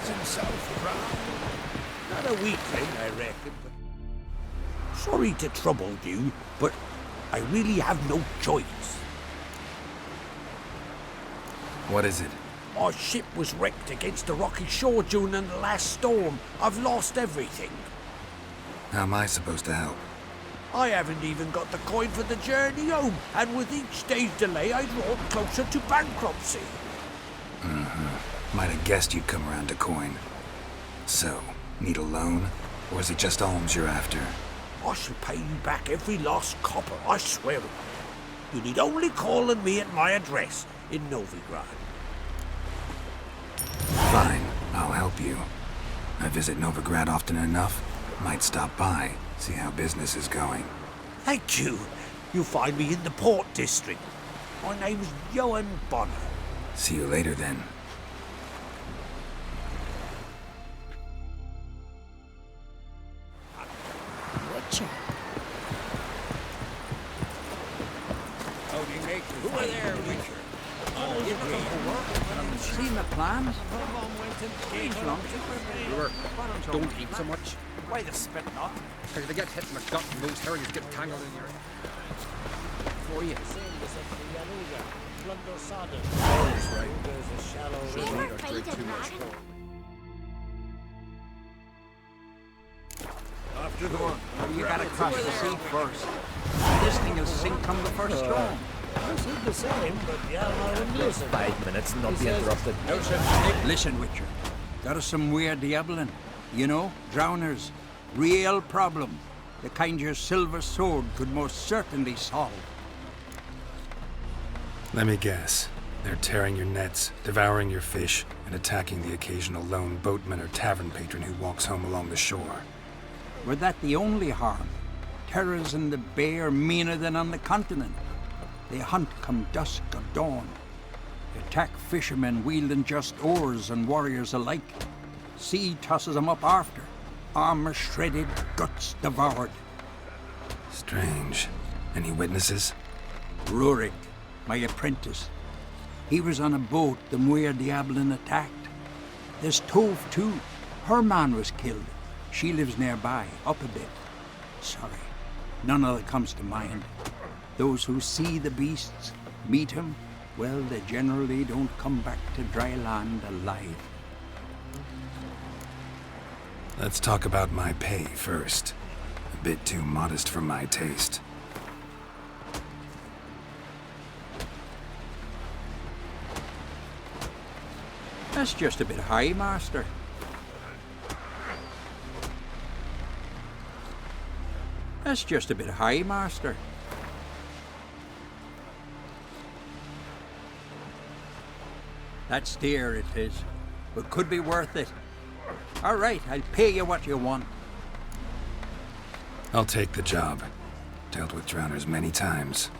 finds himself around. Not a weakling, I reckon, but... Sorry to trouble you, but I really have no choice. What is it? Our ship was wrecked against the rocky shore during the last storm. I've lost everything. How am I supposed to help? I haven't even got the coin for the journey home, and with each day's delay, I draw closer to bankruptcy. Might have guessed you'd come around to coin. So, need a loan? Or is it just alms you're after? I shall pay you back every lost copper, I swear it. You need only call on me at my address in Novigrad. Fine, I'll help you. I visit Novigrad often enough. Might stop by, see how business is going. Thank you. You'll find me in the Port District. My name's Johan Bonner. See you later then. Richard. Howdy, mate. Who are there, Richard? Oh, you're looking for work? See my plans? Don't eat so much. Why the spit not? Because they get hit in the gut and those herrings get tangled in your... For you. After the one. You gotta cross the sea first. This thing will sink come the first storm. I said the same, but the Alma wouldn't listen. 5 minutes and not be interrupted. Listen, Richard. Got us some weird diabling. You know, drowners. Real problem. The kind your silver sword could most certainly solve. Let me guess. They're tearing your nets, devouring your fish, and attacking the occasional lone boatman or tavern patron who walks home along the shore. Were that the only harm? Terrors in the bay are meaner than on the continent. They hunt come dusk or dawn. Attack fishermen wielding just oars and warriors alike. Sea tosses them up after. Armor shredded, guts devoured. Strange. Any witnesses? Rurik, my apprentice. He was on a boat the Muir Diablin attacked. There's Tove, too. Her man was killed. She lives nearby, up a bit. Sorry, none of it comes to mind. Those who see the beasts, meet him, well, they generally don't come back to dry land alive. Let's talk about my pay first. A bit too modest for my taste. That's just a bit high, Master. That's just a bit high, Master. That's dear, it is, but could be worth it. All right, I'll pay you what you want. I'll take the job. Dealt with drowners many times.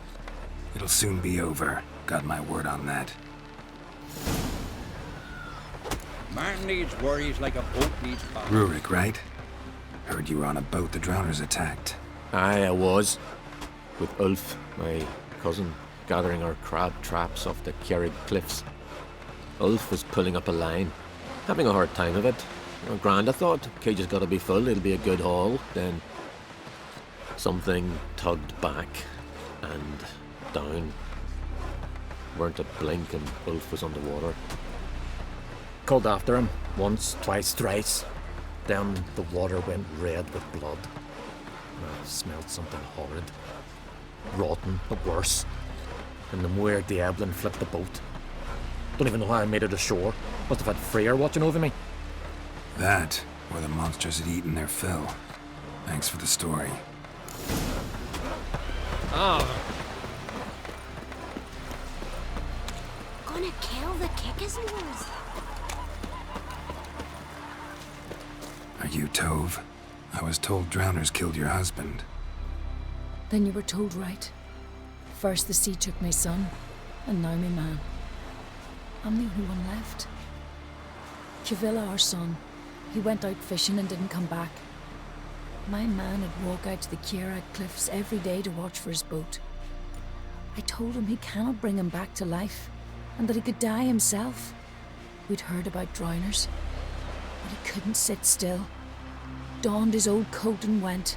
It'll soon be over. Got my word on that. Man needs worries like a boat needs power. Rurik, right? Heard you were on a boat the drowners attacked. Aye, I was. With Ulf, my cousin, gathering our crab traps off the Kerrig cliffs. Ulf was pulling up a line, having a hard time of it. Grand, I thought. Cage has got to be full, it'll be a good haul. Then something tugged back and down. Weren't a blink and Ulf was underwater. Called after him once, twice, thrice. Then the water went red with blood. I smelled something horrid. Rotten, but worse. And the Muir Diablin flipped the boat. Don't even know how I made it ashore. Must have had Freyr watching over me. That, or the monsters had eaten their fill. Thanks for the story. Gonna kill the Kickers. Are you Tove? I was told drowners killed your husband. Then you were told right. First the sea took my son, and now my man. I'm the only one left. Cavilla, our son, he went out fishing and didn't come back. My man would walk out to the Kerrig cliffs every day to watch for his boat. I told him he cannot bring him back to life, and that he could die himself. We'd heard about drowners. but he couldn't sit still. Donned his old coat and went.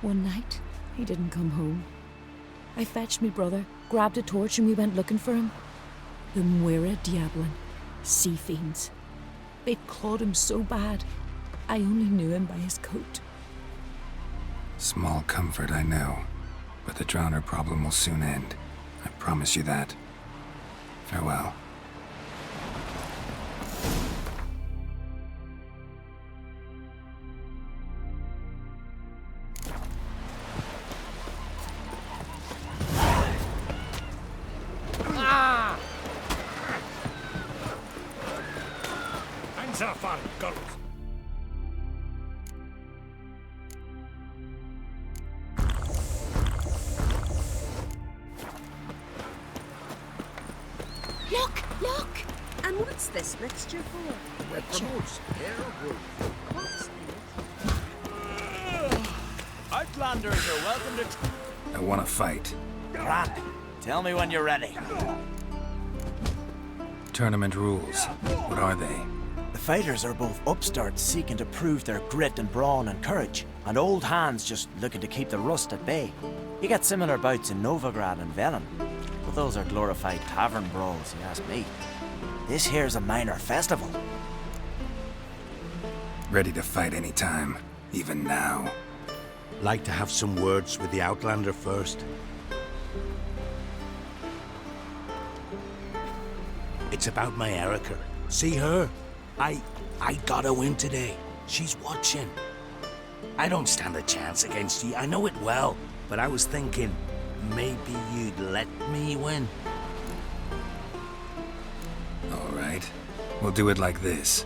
One night, he didn't come home. I fetched me brother, grabbed a torch, and we went looking for him. The Muira Diablin, sea fiends. They'd clawed him so bad, I only knew him by his coat. Small comfort, I know. But the drowner problem will soon end. I promise you that. Farewell. Hands off our girls. Look! And what's this mixture for? It promotes hair growth. What's Outlanders are welcome to... I want to fight. Grand. Tell me when you're ready. Tournament rules. What are they? The fighters are both upstarts seeking to prove their grit and brawn and courage, and old hands just looking to keep the rust at bay. You get similar bouts in Novigrad and Velen, but those are glorified tavern brawls, you ask me. This here's a minor festival. Ready to fight anytime, even now. Like to have some words with the Outlander first. It's about my Erica. See her? I got a win today. She's watching. I don't stand a chance against you. I know it well. But I was thinking, maybe you'd let me win. All right. We'll do it like this.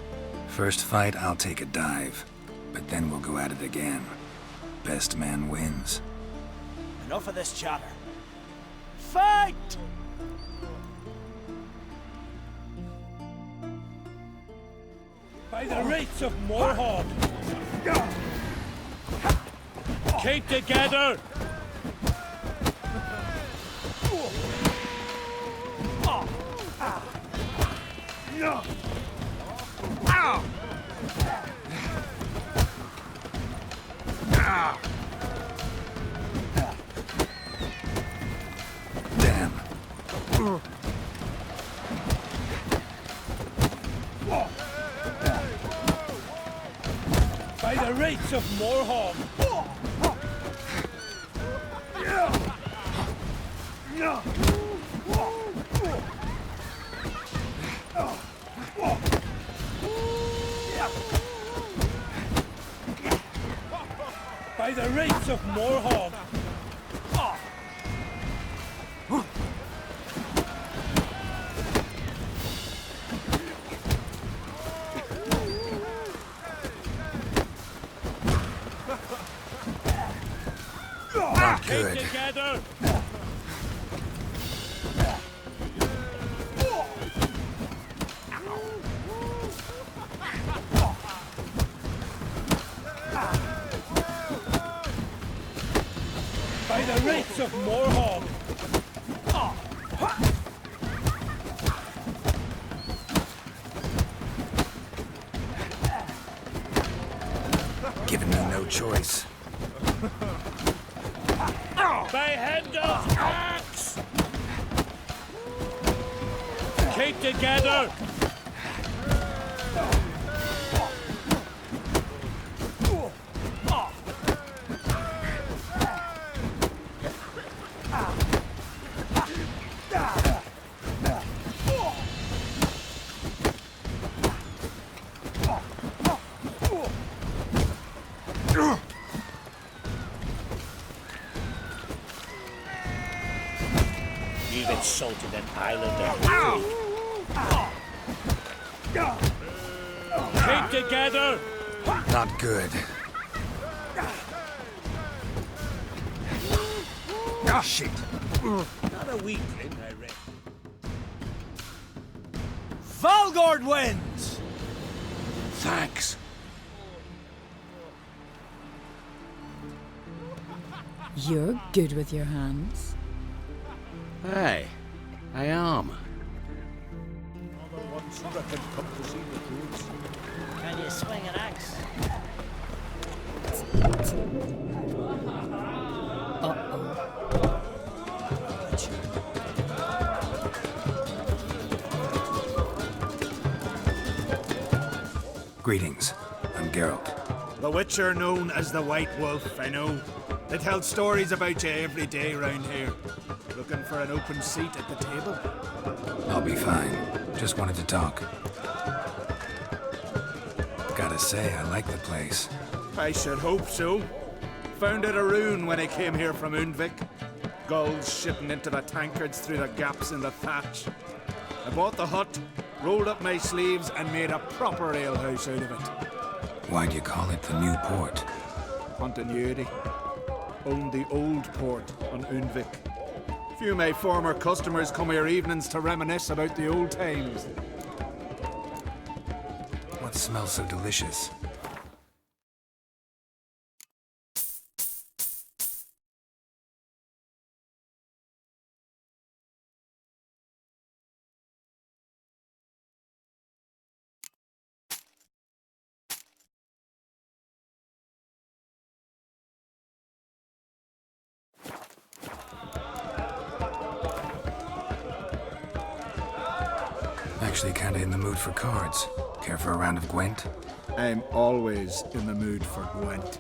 First fight, I'll take a dive. But then we'll go at it again. Best man wins. Enough of this chatter. Fight! By the rates of Morhaug! Keep together! Damn. By the rates of Morhaug! By the rates of Morhaug! Not good. Keep together! By the rates of Morhaug! Giving me no choice. By Hendel's axe! Keep together! You've insulted an islander. Keep together! Not good. Ah, shit. Not a weakling, I reckon. Valgord wins! Thanks. You're good with your hands. Hey, I am. Reckon come to see the troops. Can you swing an axe? Greetings. I'm Geralt. The Witcher known as the White Wolf, I know. They tell stories about you every day round here. Looking for an open seat at the table? I'll be fine. Just wanted to talk. Gotta say, I like the place. I should hope so. Found it a ruin when I came here from Undvik. Gulls shitting into the tankards through the gaps in the thatch. I bought the hut, rolled up my sleeves, and made a proper alehouse out of it. Why'd you call it the New Port? Continuity. Owned the old port on Undvik. Few of my former customers come here evenings to reminisce about the old times. What smells so delicious? Actually kinda in the mood for cards. Care for a round of Gwent? I'm always in the mood for Gwent.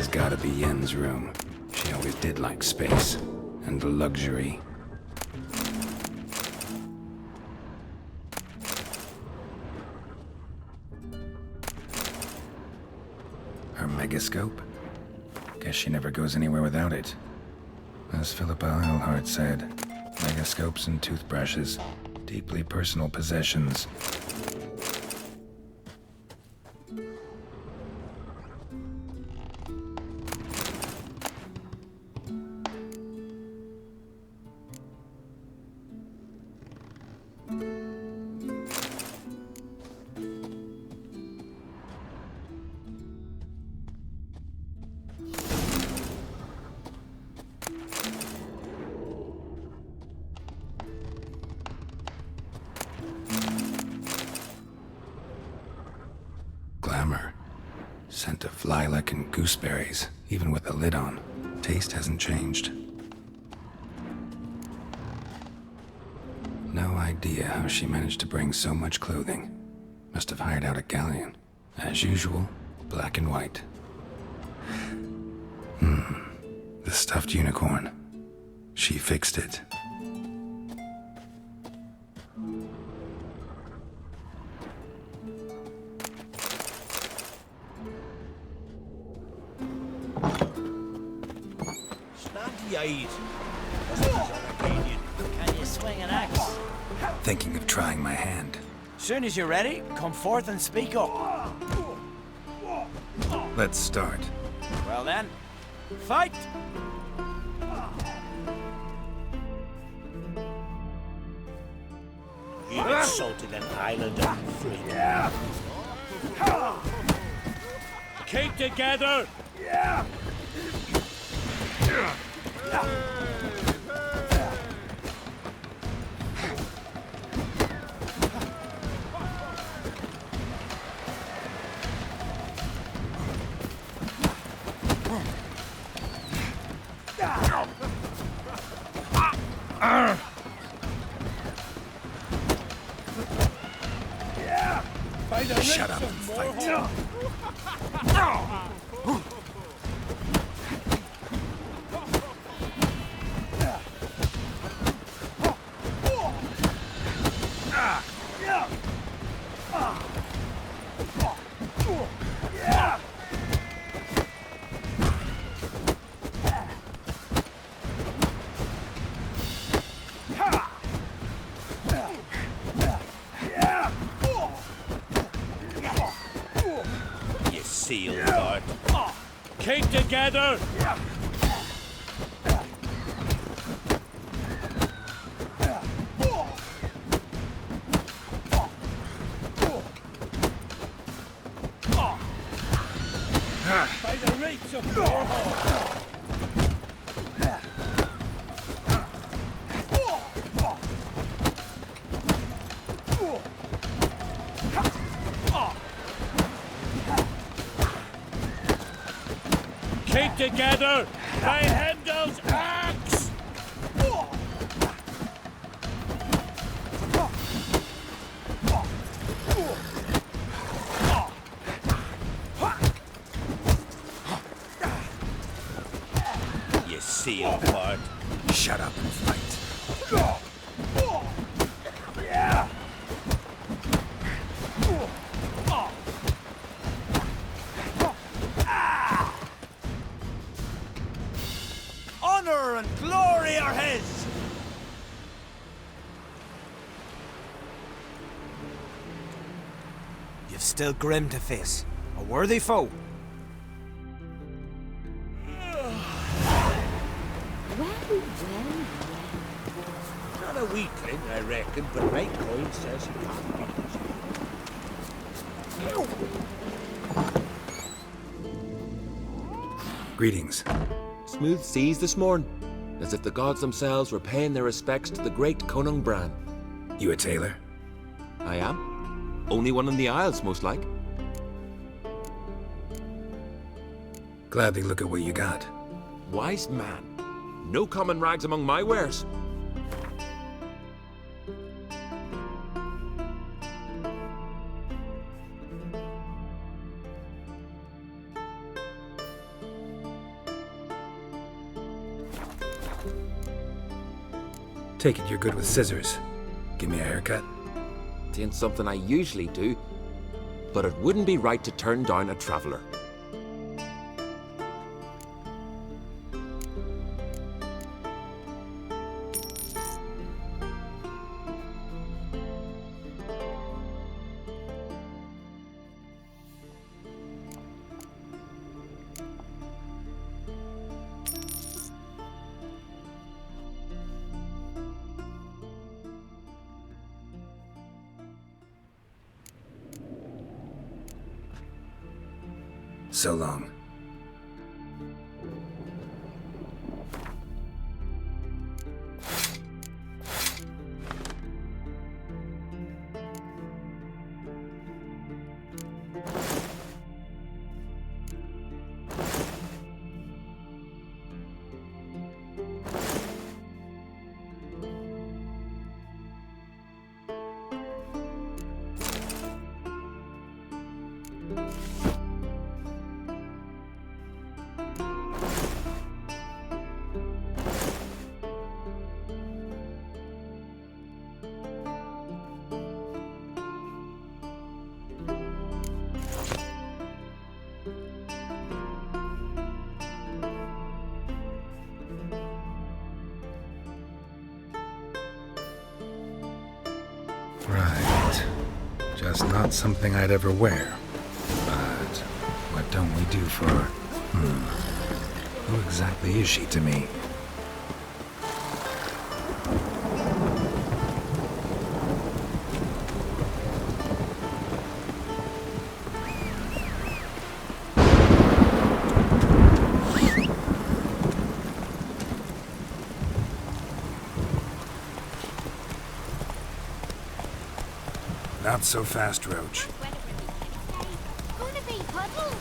has gotta be Yen's room. She always did like space and luxury. Her megascope? Guess she never goes anywhere without it. As Philippa Eilhart said, megascopes and toothbrushes, deeply personal possessions. Glamour. Scent of lilac and gooseberries, even with the lid on. Taste hasn't changed. No idea how she managed to bring so much clothing. Must have hired out a galleon. As usual, black and white. The stuffed unicorn. She fixed it. Can you swing an axe? Thinking of trying my hand. Soon as you're ready, come forth and speak up. Let's start. Well then, fight! He insulted an islander freedom. Keep together! Shut up and fight. Seal guard. Keep together! By the rates of war. Keep together! By Hendel's axe! You seal part. Shut up and fight. Honor and glory are his! You've still Grim to face. A worthy foe. Not a weakling, I reckon, but my coin says he can't beat us. Greetings. Smooth seas this morn, as if the gods themselves were paying their respects to the great Conung Bran. You a tailor? I am. Only one in the Isles, most like. Gladly look at what you got. Wise man. No common rags among my wares. Take it you're good with scissors. Give me a haircut. It ain't something I usually do, but it wouldn't be right to turn down a traveller. So long. Right. Just not something I'd ever wear. But what don't we do for... Who exactly is she to me? Not so fast, Roach. Gonna be puddles.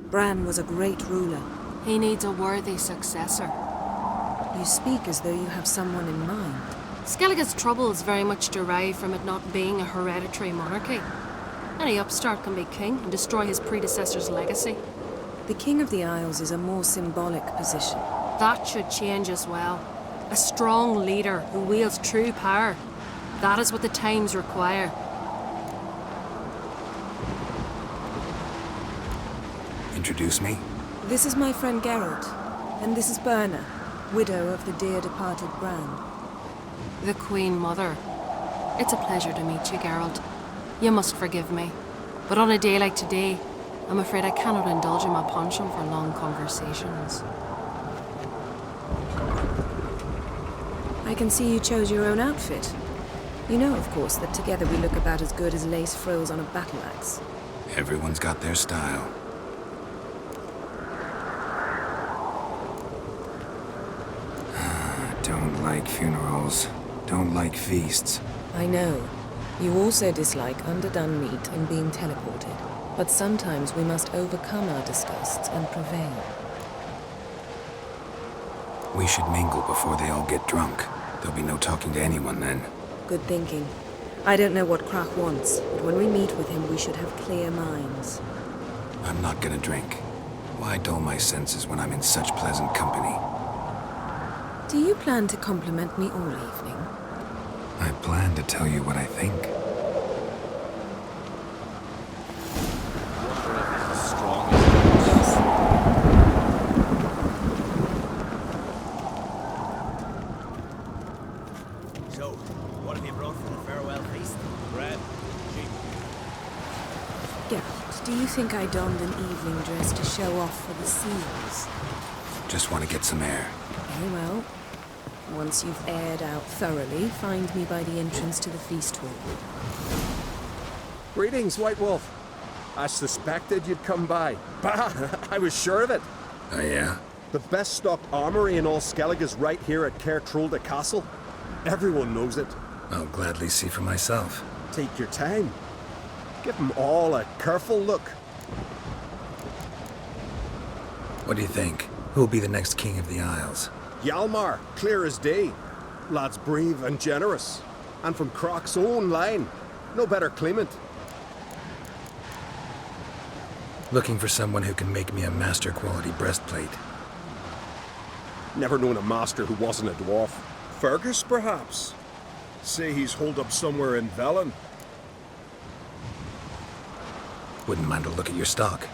Bran was a great ruler. He needs a worthy successor. You speak as though you have someone in mind. Skellige's troubles very much derive from it not being a hereditary monarchy. Any upstart can be king and destroy his predecessor's legacy. The King of the Isles is a more symbolic position. That should change as well. A strong leader who wields true power. That is what the times require. Introduce me? This is my friend Geralt, and this is Berna, widow of the dear departed Bran. The Queen Mother. It's a pleasure to meet you, Geralt. You must forgive me, but on a day like today, I'm afraid I cannot indulge in my penchant for long conversations. I can see you chose your own outfit. You know, of course, that together we look about as good as lace frills on a battle axe. Everyone's got their style. Don't like funerals. Don't like feasts. I know. You also dislike underdone meat and being teleported. But sometimes we must overcome our disgusts and prevail. We should mingle before they all get drunk. There'll be no talking to anyone then. Good thinking. I don't know what Krach wants, but when we meet with him, we should have clear minds. I'm not gonna drink. Why dull my senses when I'm in such pleasant company? Do you plan to compliment me all evening? I plan to tell you what I think. So, what have you brought for the farewell feast? Geralt, do you think I donned an evening dress to show off for the seals? Just want to get some air. Very well. Once you've aired out thoroughly, find me by the entrance to the feast hall. Greetings, White Wolf. I suspected you'd come by. Bah! I was sure of it. Oh, yeah? The best stocked armory in all Skellig is right here at Caer Trolde Castle. Everyone knows it. I'll gladly see for myself. Take your time. Give them all a careful look. What do you think? Who'll be the next king of the Isles? Hjalmar, clear as day. Lad's brave and generous. And from Croc's own line. No better claimant. Looking for someone who can make me a master quality breastplate. Never known a master who wasn't a dwarf. Fergus, perhaps? Say he's holed up somewhere in Velen. Wouldn't mind a look at your stock.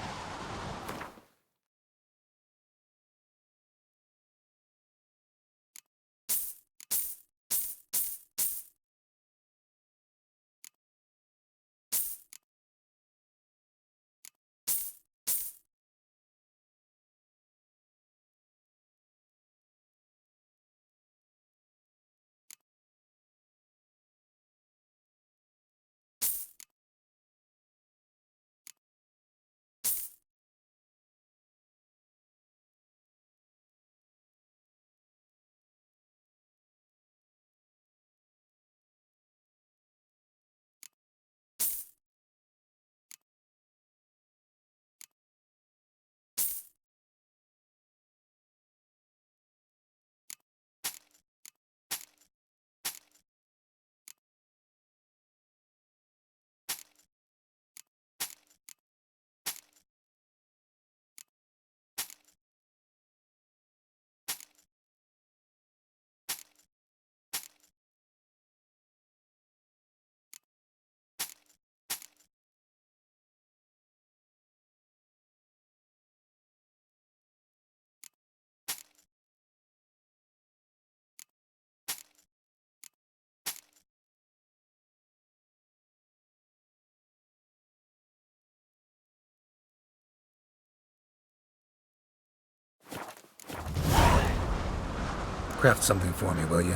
Craft something for me, will you?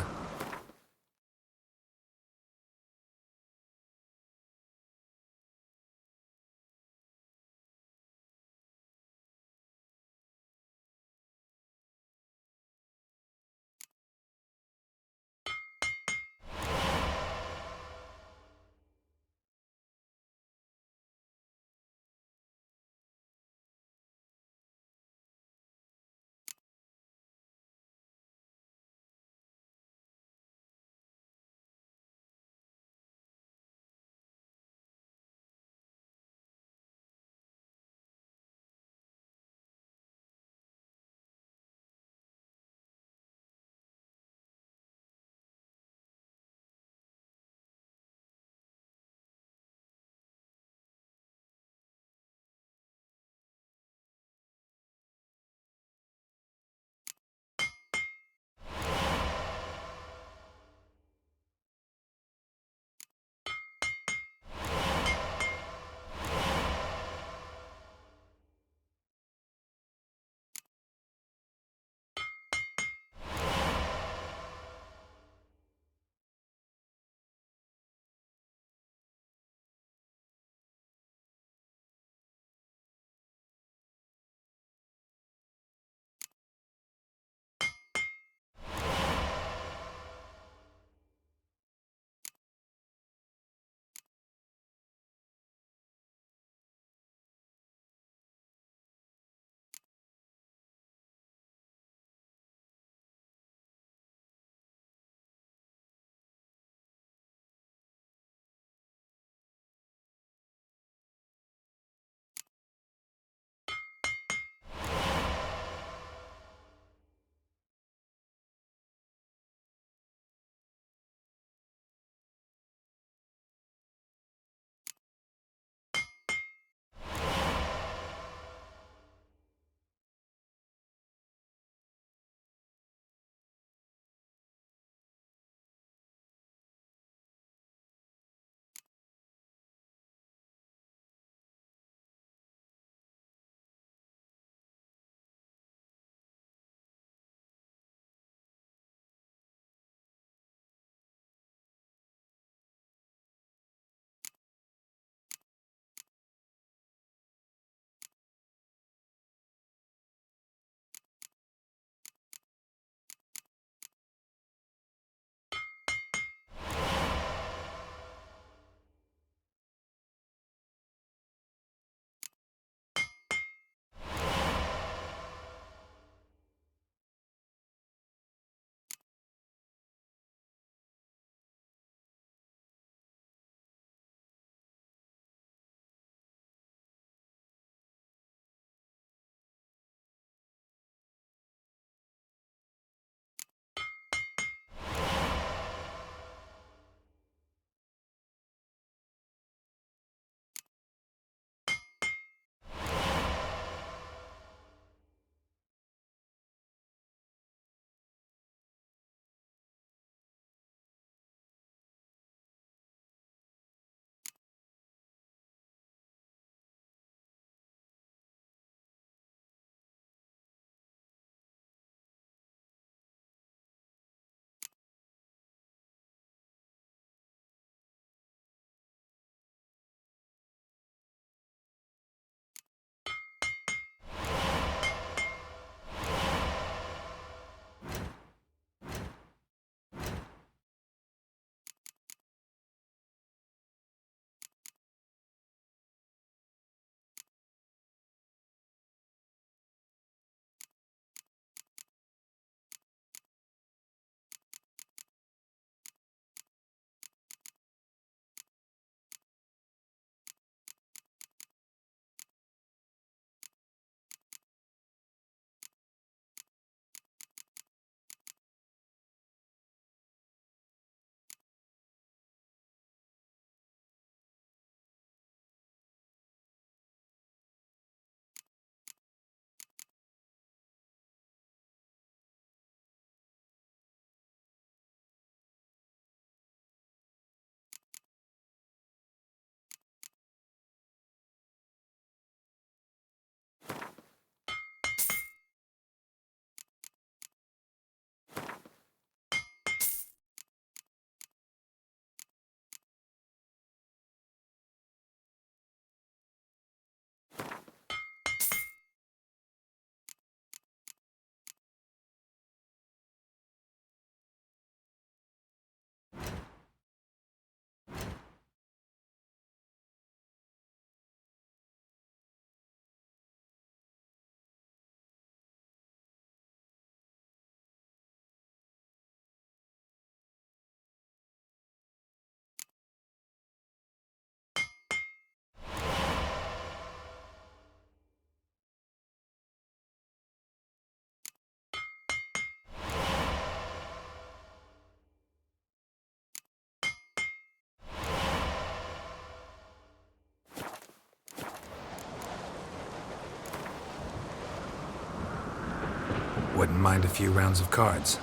Wouldn't mind a few rounds of cards.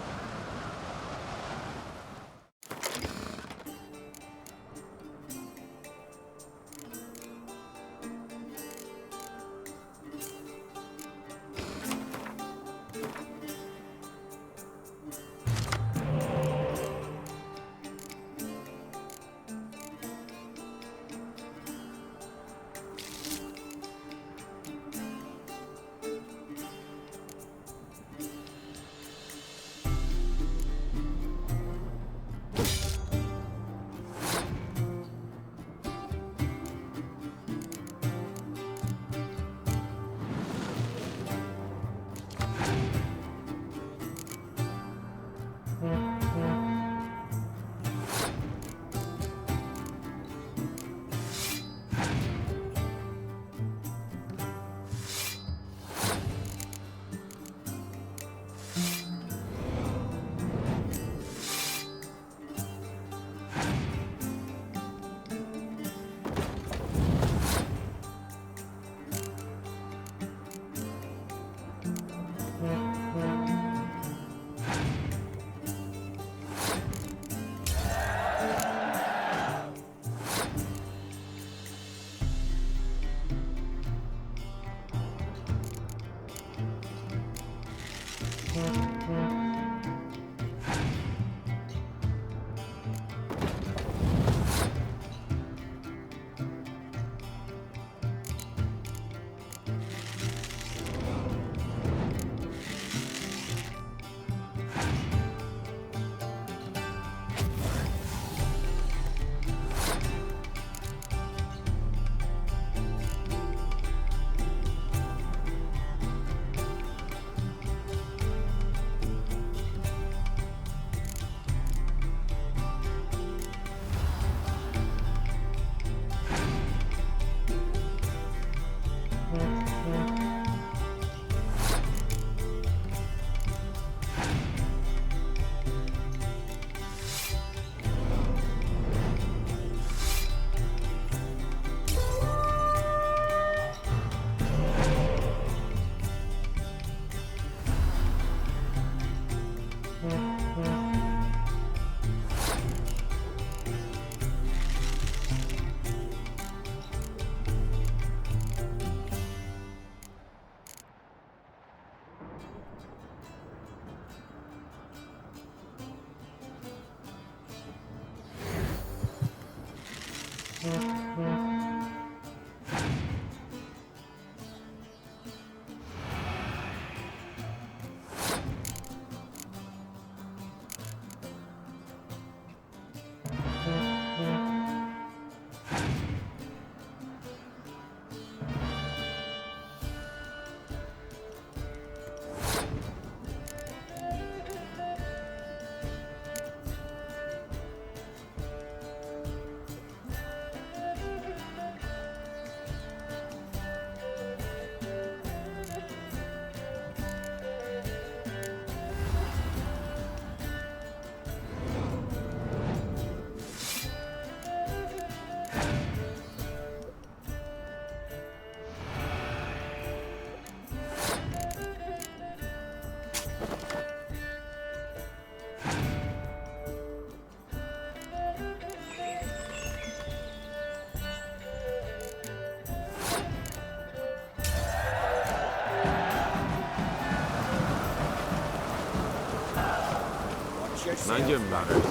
Mind you, manners.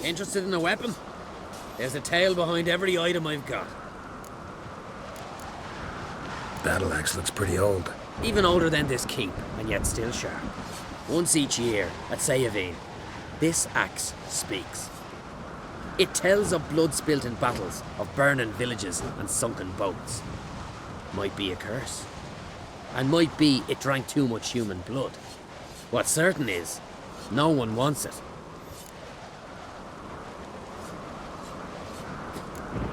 Interested in a weapon? There's a tale behind every item I've got. Battle axe looks pretty old. Even older than this keep, and yet still sharp. Once each year, at Sayavine, this axe speaks. It tells of blood spilt in battles, of burning villages and sunken boats. Might be a curse. And might be it drank too much human blood. What's certain is, no one wants it.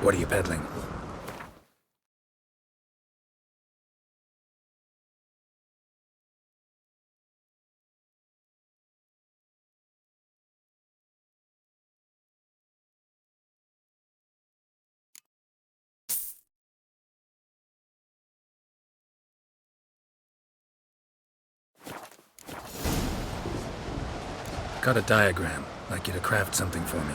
What are you peddling? got a diagram. I'd like you to craft something for me.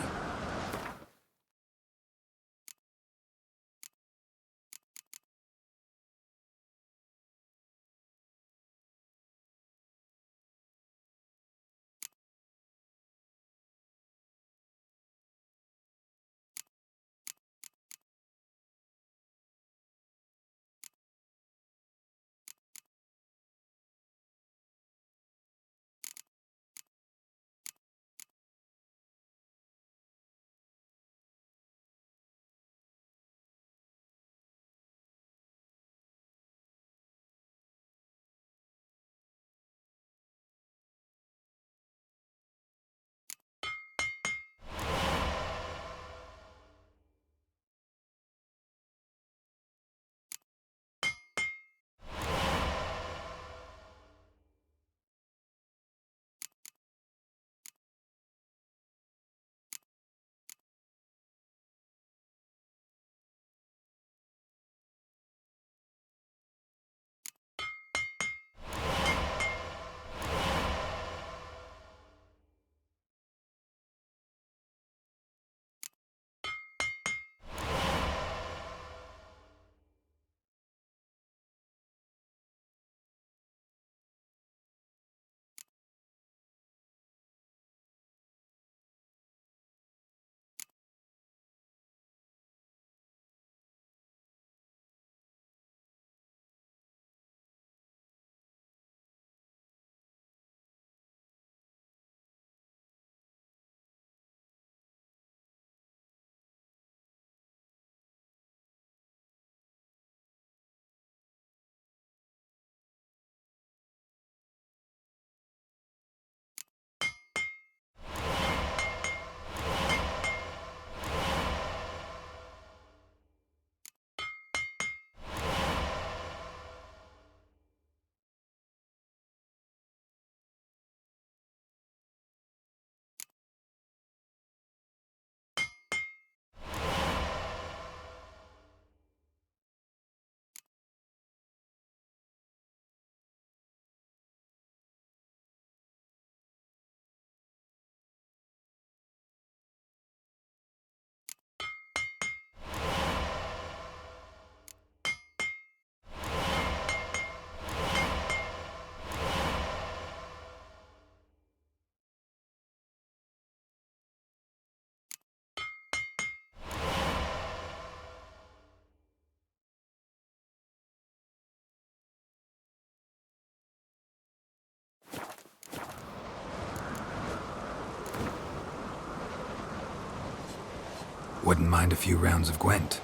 Wouldn't mind a few rounds of Gwent.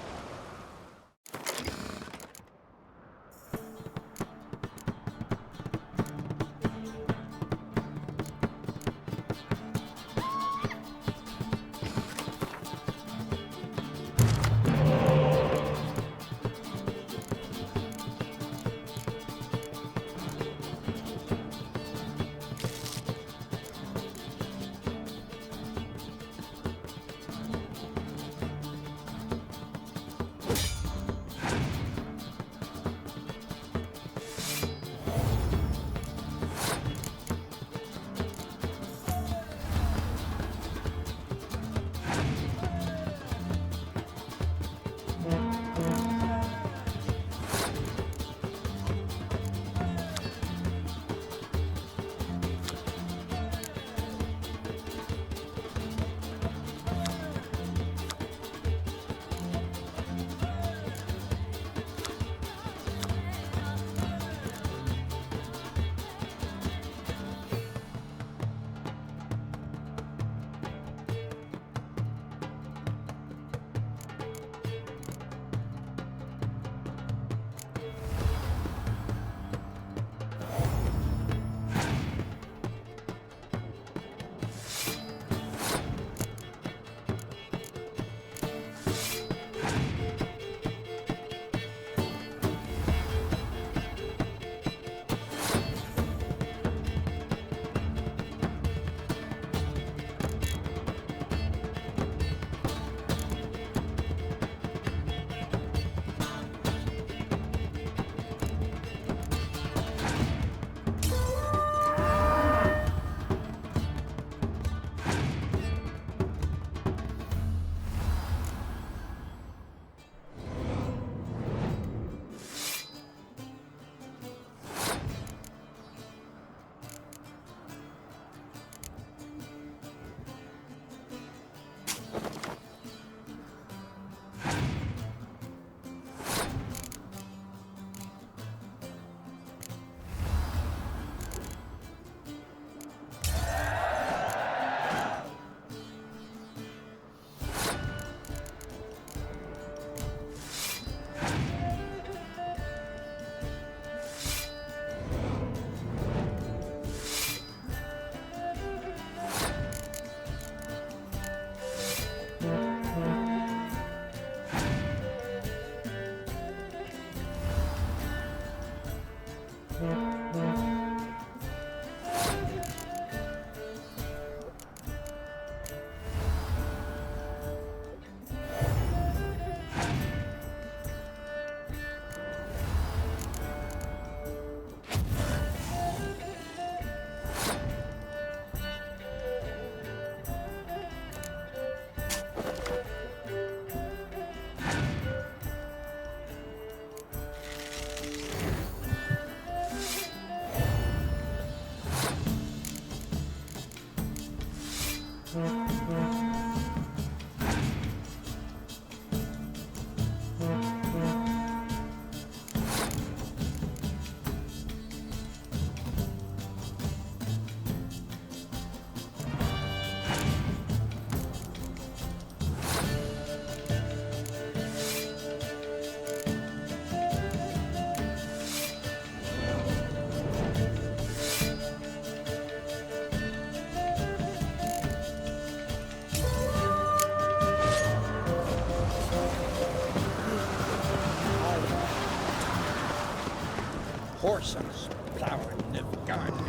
Horses plowing the garden.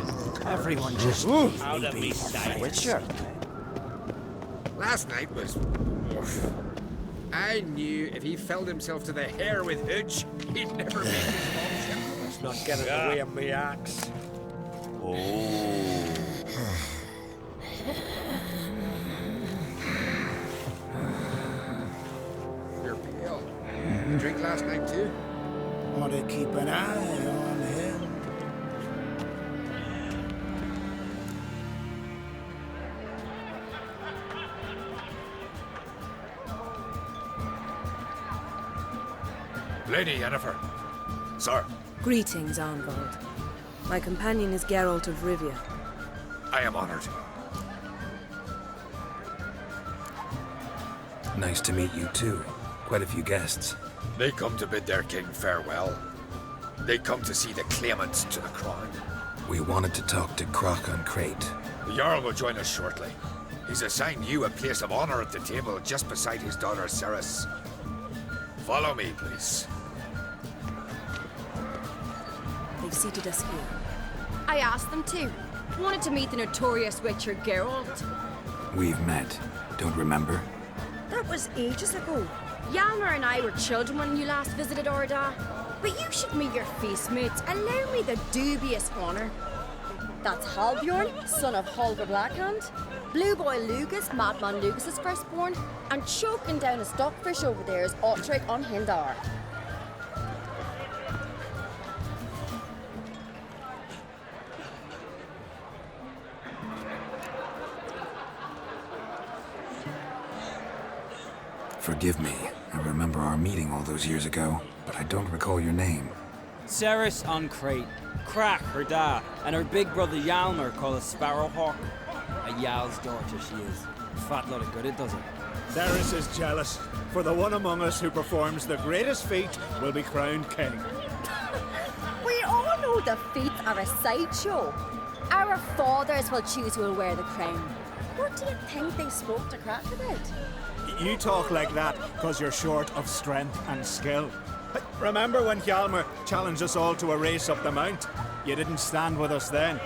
Everyone just out of me sight. Witcher. Last night was... oof. I knew if he felled himself to the hair with Hooch, he'd never make his option. Let's not get in the way of me axe. You're pale. You drink last night too? Want to keep an eye on him. Lady Yennefer. Sir. Greetings, Arnvald. My companion is Geralt of Rivia. I am honored. Nice to meet you too. Quite a few guests. They come to bid their king farewell. They come to see the claimants to the crown. We wanted to talk to Croc on Crate. The Jarl will join us shortly. He's assigned you a place of honor at the table just beside his daughter Ceres. Follow me, please. They've seated us here. I asked them to. Wanted to meet the notorious Witcher Geralt. We've met. Don't remember? That was ages ago. Hjalmar and I were children when you last visited Orda. But you should meet your feast mates. Allow me the dubious honor. That's Halbjorn, son of Holger Blackhand. Blue Boy Lucas, Madman Lucas's firstborn. And choking down a stockfish over there is Otric on Hindar. Forgive me. I remember our meeting all those years ago, but I don't recall your name. Ceres on Crate, Crack her da, and her big brother Hjalmar called a Sparrowhawk. A Jarl's daughter she is. Fat lot of good it does it. Ceres is jealous, for the one among us who performs the greatest feat will be crowned king. We all know the feats are a sideshow. Our fathers will choose who will wear the crown. What do you think they spoke to Crack about? You talk like that because you're short of strength and skill. Remember when Hjalmar challenged us all to a race up the mount? You didn't stand with us then.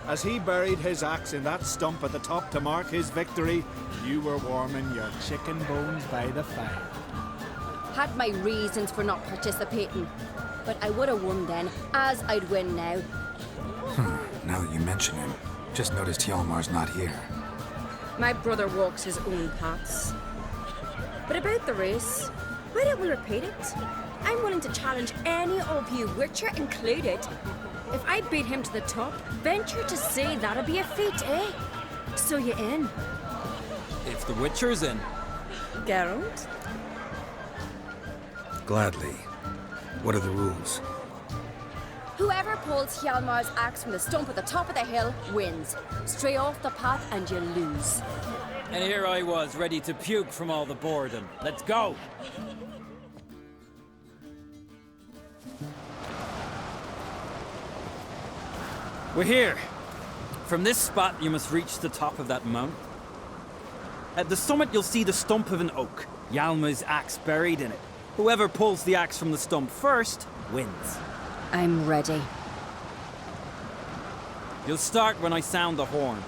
As he buried his axe in that stump at the top to mark his victory, you were warming your chicken bones by the fire. Had my reasons for not participating, but I would have won then, as I'd win now. Now that you mention him, just noticed Hjalmar's not here. My brother walks his own paths. But about the race, why don't we repeat it? I'm willing to challenge any of you, Witcher included. If I beat him to the top, venture to say that'll be a feat, eh? So you in? If the Witcher's in. Geralt? Gladly. What are the rules? Whoever pulls Hjalmar's axe from the stump at the top of the hill wins. Stray off the path and you lose. And here I was, ready to puke from all the boredom. Let's go! We're here. From this spot, you must reach the top of that mount. At the summit, you'll see the stump of an oak. Hjalmar's axe buried in it. Whoever pulls the axe from the stump first, wins. I'm ready. You'll start when I sound the horn.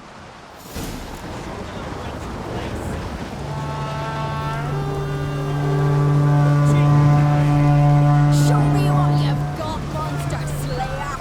Show me what you've got, monster slayer!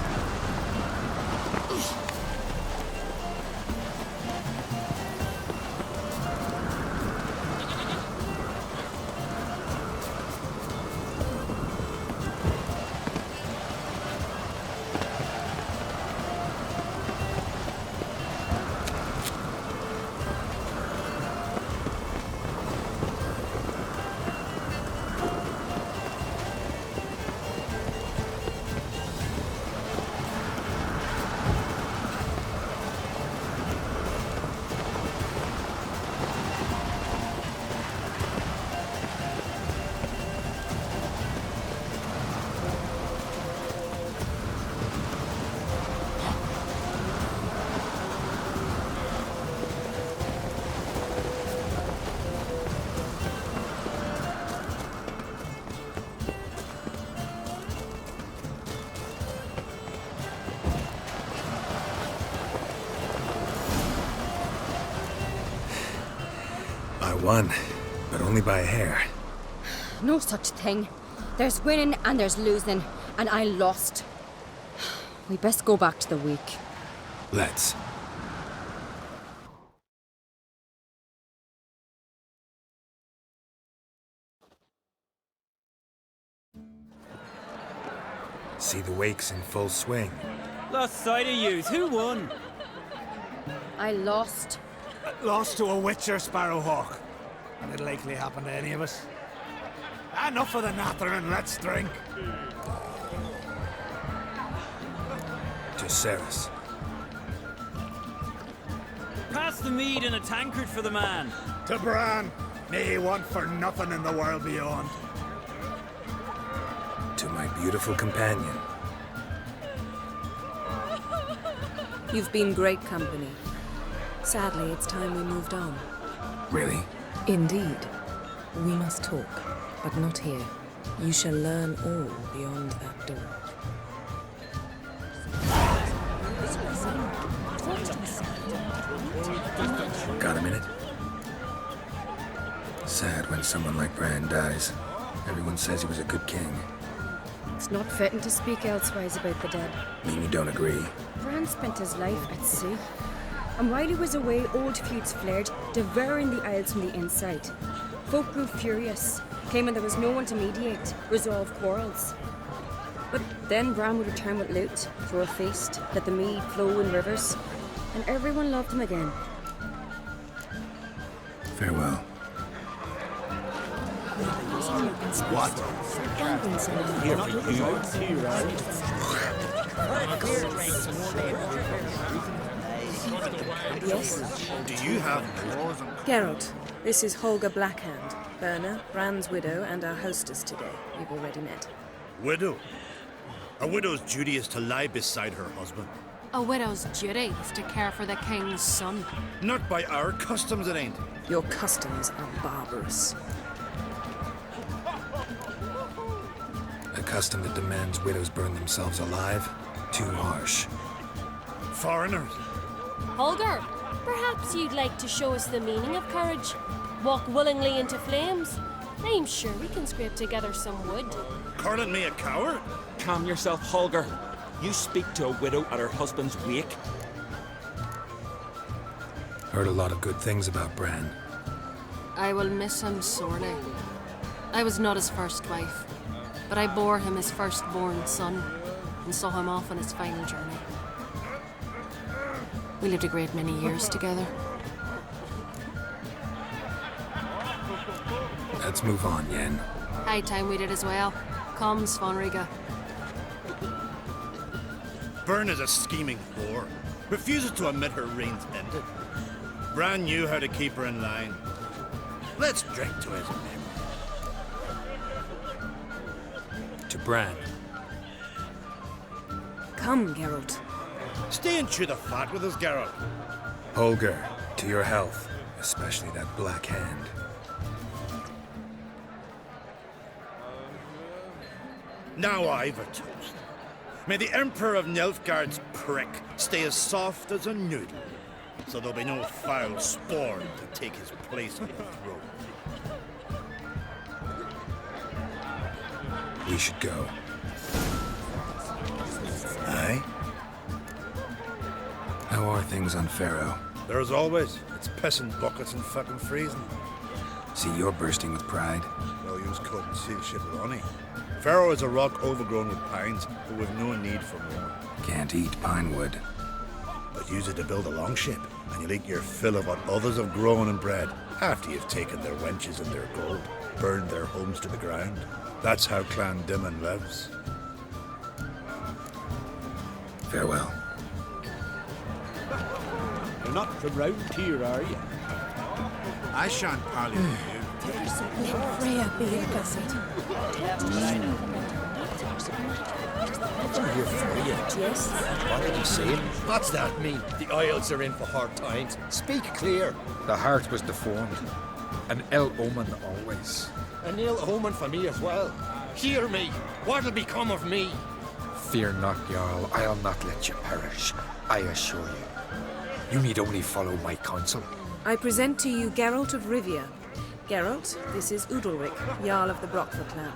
I won, but only by a hair. No such thing. There's winning and there's losing, and I lost. We best go back to the week. Let's. See the wakes in full swing. Lost sight of yous. Who won? I lost. Lost to a witcher, Sparrowhawk. And it'll likely happen to any of us. Enough of the nattering, let's drink. To Ceres. Pass the mead in a tankard for the man. To Bran. May he want for nothing in the world beyond. To my beautiful companion. You've been great company. Sadly, it's time we moved on. Really? Indeed. We must talk, but not here. You shall learn all beyond that door. Got a minute? Sad when someone like Bran dies. Everyone says he was a good king. It's not fitting to speak elsewise about the dead. Mean you don't agree? Bran spent his life at sea. And while he was away, old feuds flared, devouring the Isles from the inside. Folk grew furious, claiming there was no one to mediate, resolve quarrels. But then Bran would return with loot, throw a feast, let the mead flow in rivers, and everyone loved him again. Farewell. What? Here for you. Yes? Do you have drawers and... Geralt, this is Holger Blackhand, Berna, Bran's widow, and our hostess today. You've already met. Widow? A widow's duty is to lie beside her husband. A widow's duty is to care for the king's son. Not by our customs, it ain't. Your customs are barbarous. A custom that demands widows burn themselves alive? Too harsh. Foreigners? Holger, perhaps you'd like to show us the meaning of courage? Walk willingly into flames? I'm sure we can scrape together some wood. Calling me a coward? Calm yourself, Holger. You speak to a widow at her husband's wake? Heard a lot of good things about Bran. I will miss him sorely. I was not his first wife, but I bore him his firstborn son and saw him off on his final journey. We lived a great many years together. Let's move on, Yen. High time we did as well. Come, Svanriga. Byrne is a scheming whore. Refuses to admit her reign's ended. Bran knew how to keep her in line. Let's drink to his memory. To Bran. Come, Geralt. Stay and chew the fat with us, Geralt. Holger, to your health. Especially that black hand. Now I've a toast. May the Emperor of Nilfgaard's prick stay as soft as a noodle, so there'll be no foul spawn to take his place on the throne. We should go. Aye? How are things on Pharaoh? There as always. It's pissing buckets and fucking freezing. See, you're bursting with pride. No use couldn't seal shit with honey. Pharaoh is a rock overgrown with pines, but we've no need for more. Can't eat pine wood. But use it to build a longship, and you'll eat your fill of what others have grown and bred, after you've taken their wenches and their gold, burned their homes to the ground. That's how Clan Dimon lives. Farewell. You're not from round here, are you? I shan't parley with you. Freya be a gusset. I'm here for you. Yes. What did you say? What's that mean? The Isles are in for hard times. Speak clear. The heart was deformed. An ill omen always. An ill omen for me as well. Hear me. What'll become of me? Fear not, Jarl. I'll not let you perish. I assure you. You need only follow my counsel. I present to you Geralt of Rivia. Geralt, this is Udalric, Jarl of the Brockfer clan,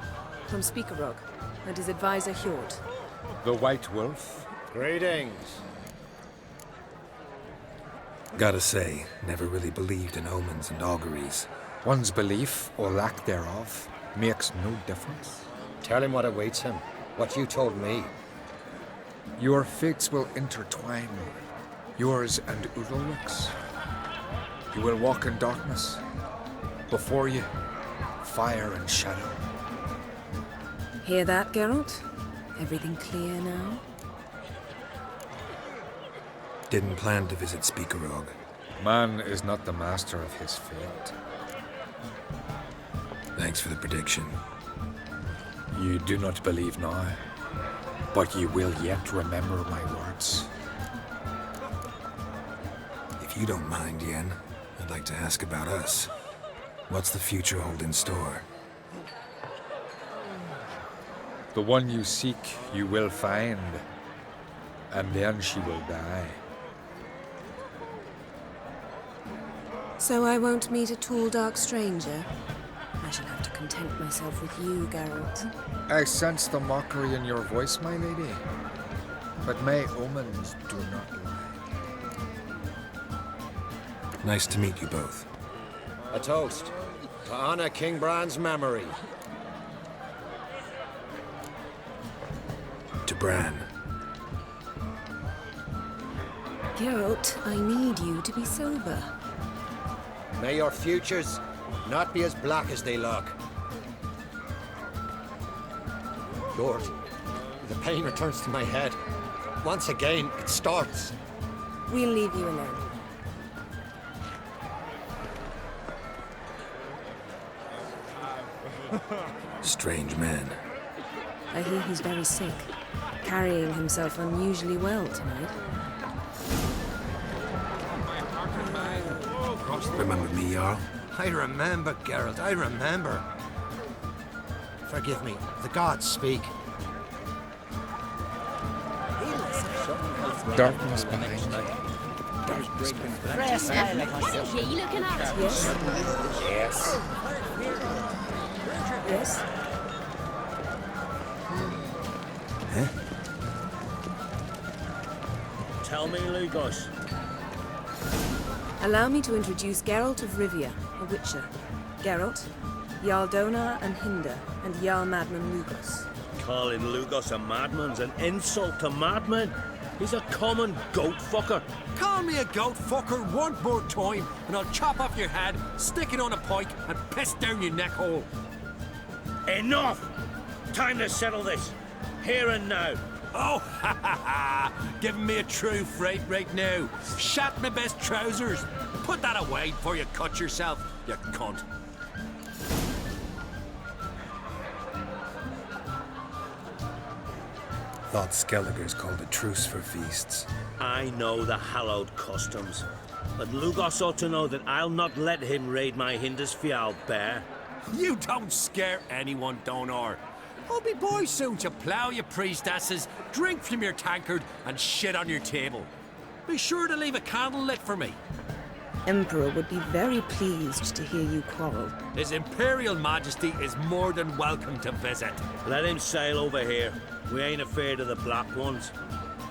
from Speakerog, and his advisor Hjord. The White Wolf. Greetings. Gotta say, never really believed in omens and auguries. One's belief, or lack thereof, makes no difference. Tell him what awaits him. What you told me. Your fates will intertwine. Yours and Udalric's. You will walk in darkness. Before you, fire and shadow. Hear that, Geralt? Everything clear now? Didn't plan to visit Speakerog. Man is not the master of his fate. Thanks for the prediction. You do not believe now, but you will yet remember my words. If you don't mind, Yen, I'd like to ask about us. What's the future hold in store? The one you seek, you will find, and then she will die. So I won't meet a tall, dark stranger? I shall have to content myself with you, Geralt. I sense the mockery in your voice, my lady. But my omens do not lie. Nice to meet you both. A toast to honor King Bran's memory. To Bran. Geralt, I need you to be sober. May your futures not be as black as they look. Lord, the pain returns to my head. Once again, it starts. We'll leave you alone. Strange man. I hear he's very sick, carrying himself unusually well tonight. Remember me, Jarl? I remember, Geralt, I remember. Forgive me, the gods speak. Darkness behind you. Yes. Are you looking at? Yes. Yes. Yes? Huh? Tell me, Lugos. Allow me to introduce Geralt of Rivia, a witcher. Geralt, Jarl Donar and Hinder, and Jarl Madman Lugos. Calling Lugos a madman's an insult to madmen. He's a common goat fucker. Call me a goat fucker one more time, and I'll chop off your head, stick it on a pike, and piss down your neck hole. Enough! Time to settle this. Here and now. Oh, ha ha ha! Giving me a true fright right now. Shat my best trousers. Put that away before you cut yourself, you cunt. Thought Skelliger's called a truce for feasts. I know the hallowed customs, but Lugos ought to know that I'll not let him raid my Hinders Fial bear. You don't scare anyone, Donar. I'll be boys soon to plough your priestesses, drink from your tankard, and shit on your table. Be sure to leave a candle lit for me. Emperor would be very pleased to hear you quarrel. His Imperial Majesty is more than welcome to visit. Let him sail over here. We ain't afraid of the black ones.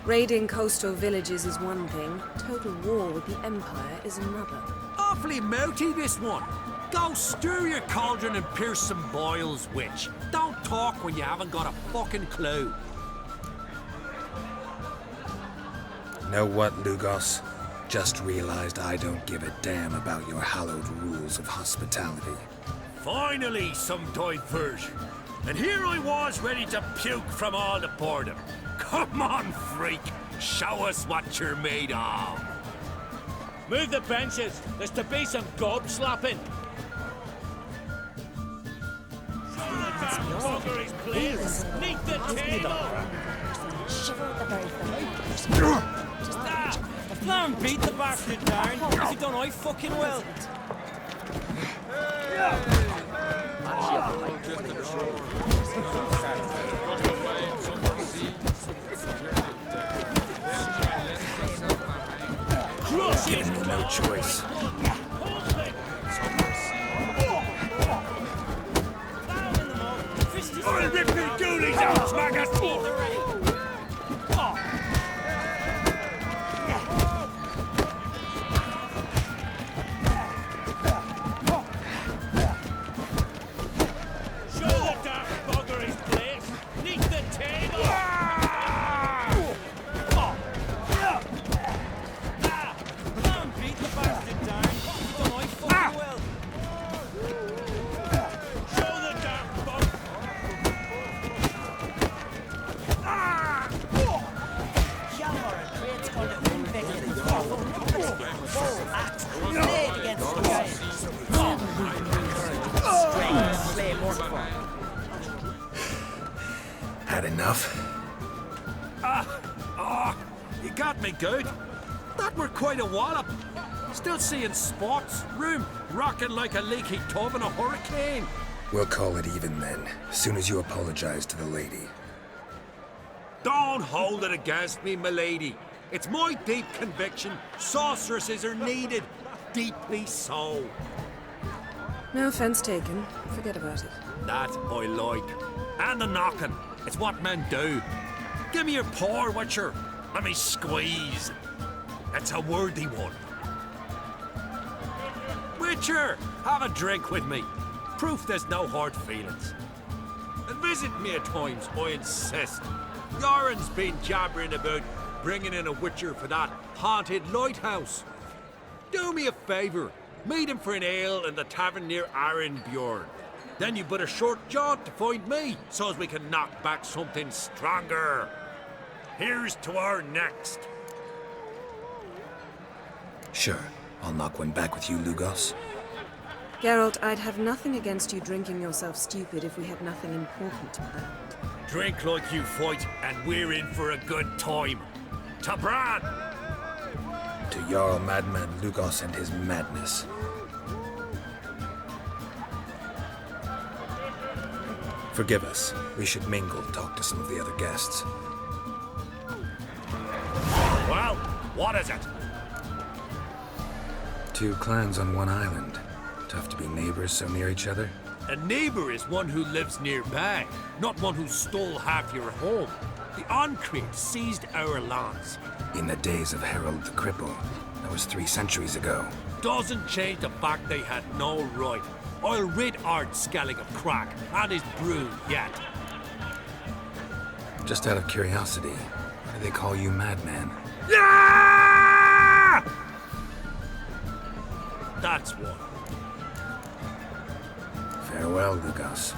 Raiding coastal villages is one thing. Total war with the Empire is another. Awfully mouty, this one. Go stir your cauldron and pierce some boils, witch. Don't talk when you haven't got a fucking clue. Know what, Lugos? Just realized I don't give a damn about your hallowed rules of hospitality. Finally, some diversion. And here I was ready to puke from all the boredom. Come on, freak. Show us what you're made of. Move the benches. There's to be some gob slapping. Please, leave the table. Shiver at the very thought. Let him beat the bastard down. Has he done I fucking well? Given you no choice. I'll rip your goolies out, smackers! Had enough? You got me good. That were quite a wallop. Still seeing spots, room rocking like a leaky tub in a hurricane. We'll call it even then, as soon as you apologize to the lady. Don't hold it against me, milady. It's my deep conviction sorceresses are needed. Deeply so. No offense taken. Forget about it. That I like. And the knocking. It's what men do. Give me your paw, Witcher. Let me squeeze. It's a worthy one. Witcher, have a drink with me. Proof there's no hard feelings. And visit me at times, I insist. Yoren's been jabbering about bringing in a Witcher for that haunted lighthouse. Do me a favour. Meet him for an ale in the tavern near Arenbjorn. Then you but a short jaunt to find me, so as we can knock back something stronger. Here's to our next. Sure, I'll knock one back with you, Lugos. Geralt, I'd have nothing against you drinking yourself stupid if we had nothing important planned. Drink like you fight, and we're in for a good time. To Bran! To Jarl Madman Lugos and his madness. Forgive us. We should mingle, talk to some of the other guests. Well, what is it? Two clans on one island. Tough to be neighbors so near each other. A neighbour is one who lives nearby, not one who stole half your home. The Oncreed seized our lands. In the days of Harold the Cripple. That was 3 centuries ago. Doesn't change the fact they had no right. I'll rid Art Skellig of Crack and his brood yet. Just out of curiosity, why do they call you Madman? Yeah! That's one. Farewell, Lugos.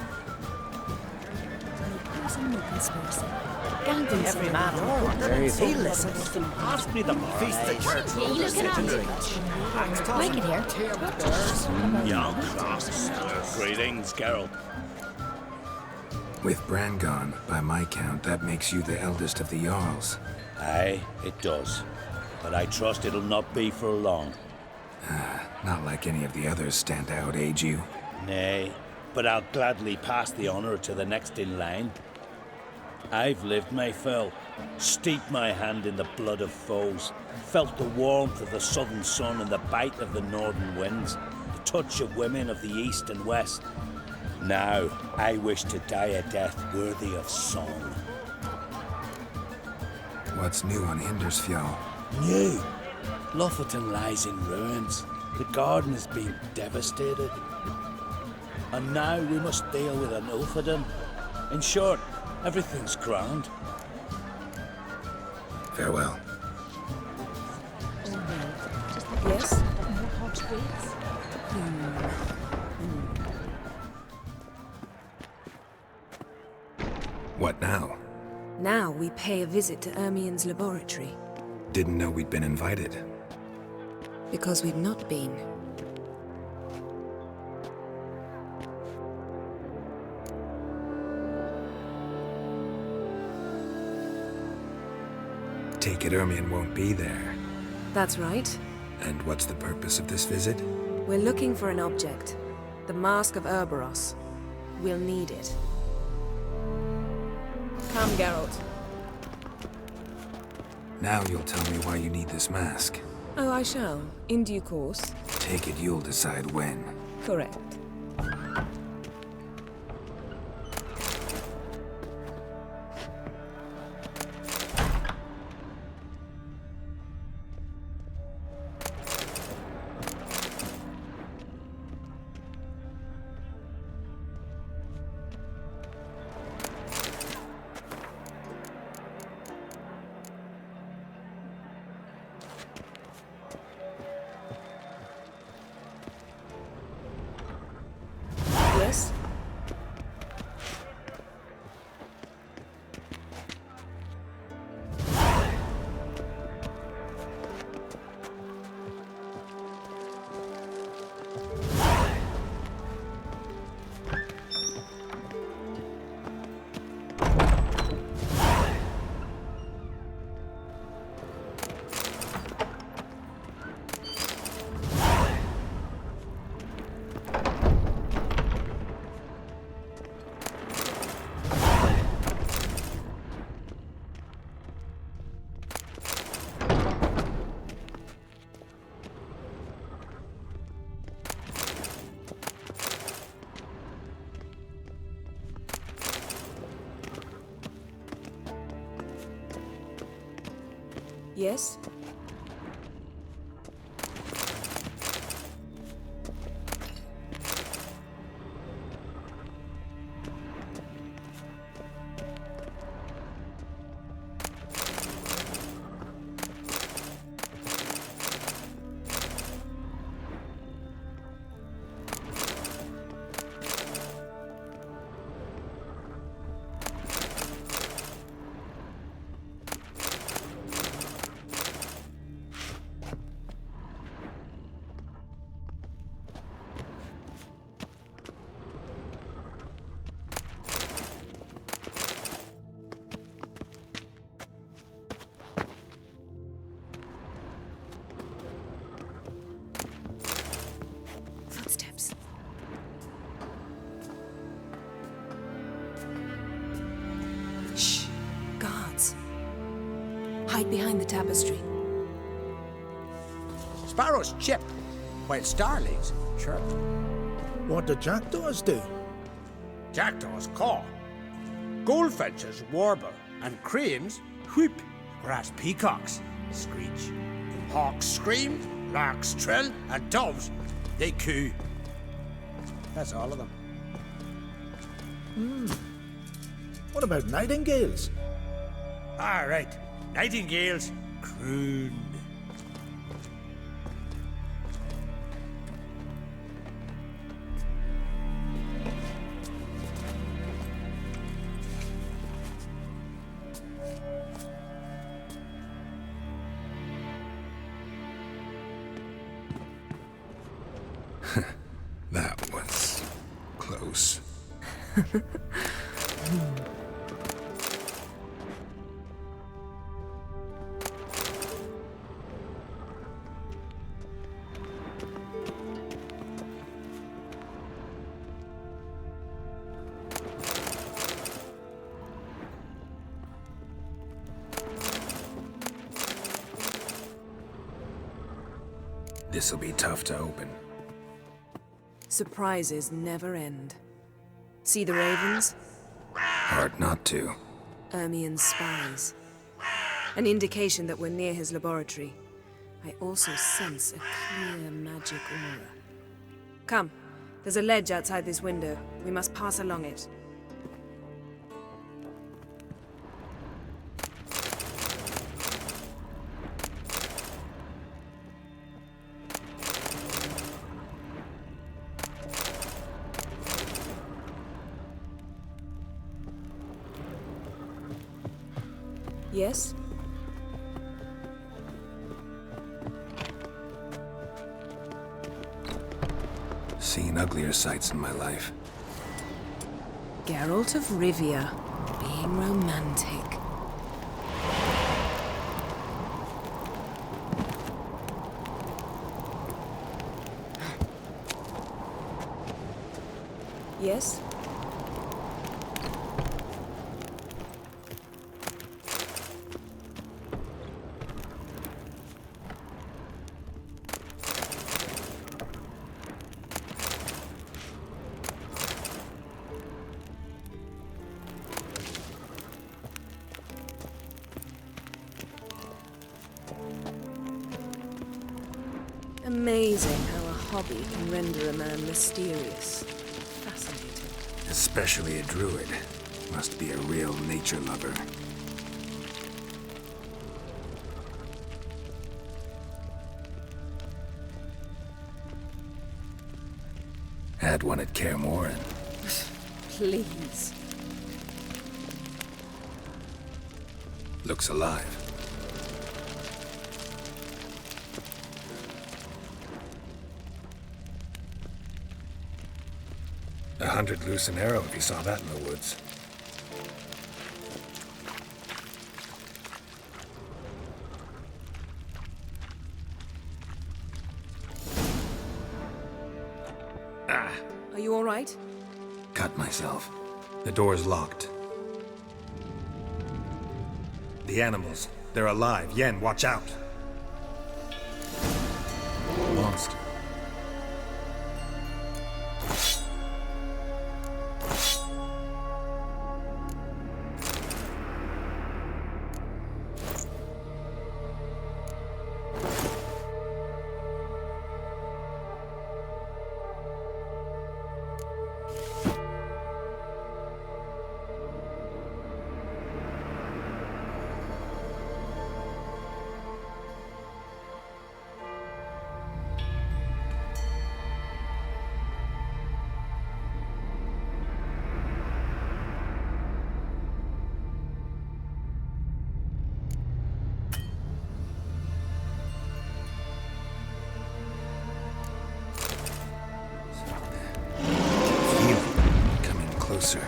Every man he listens. Ask me the feast the church. Yeah, you looking at me? Make it here. Young cross. Greetings, Geralt. With Bran gone, by my count, that makes you the eldest of the Jarls. Aye, it does. But I trust it'll not be for long. Not like any of the others stand out, age you? Nay, but I'll gladly pass the honour to the next in line. I've lived my fill, steeped my hand in the blood of foes, felt the warmth of the southern sun and the bite of the northern winds, the touch of women of the east and west. Now, I wish to die a death worthy of song. What's new on Hindersfjall? New? Lofferton lies in ruins. The garden has been devastated. And now we must deal with an Ulfheden. In short, everything's grand. Farewell. Yes? What now? Now we pay a visit to Ermien's laboratory. Didn't know we'd been invited. Because we've not been. Take it Ermien won't be there. That's right. And what's the purpose of this visit? We're looking for an object. The Mask of Urboros. We'll need it. Come, Geralt. Now you'll tell me why you need this mask. Oh, I shall. In due course. Take it you'll decide when. Correct. Yes? Yes? Footsteps. Shh. Guards. Hide behind the tapestry. Sparrows chip, while starlings chirp. What do jackdaws do? Jackdaws caw. Goldfinches warble, and cranes whoop, whereas peacocks screech. Hawks scream, larks trill, and doves, they coo. That's all of them. What about nightingales? Ah, right. Nightingales croon. That was close. This'll be tough to open. Surprises never end. See the ravens? Hard not to. Ermien's spies. An indication that we're near his laboratory. I also sense a clear magic aura. Come, there's a ledge outside this window. We must pass along it. Yes? Seen uglier sights in my life. Geralt of Rivia, being romantic. Yes? Amazing how a hobby can render a man mysterious. Fascinating. Especially a druid. Must be a real nature lover. Had one at Kaer Morhen. Please. Looks alive. $100 loose an arrow if you saw that in the woods. Are you all right? Cut myself. The door's locked. The animals. They're alive. Yen, watch out. Monster. Closer.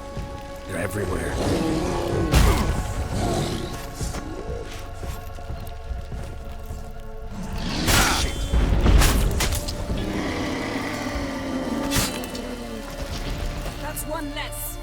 They're everywhere. That's one less.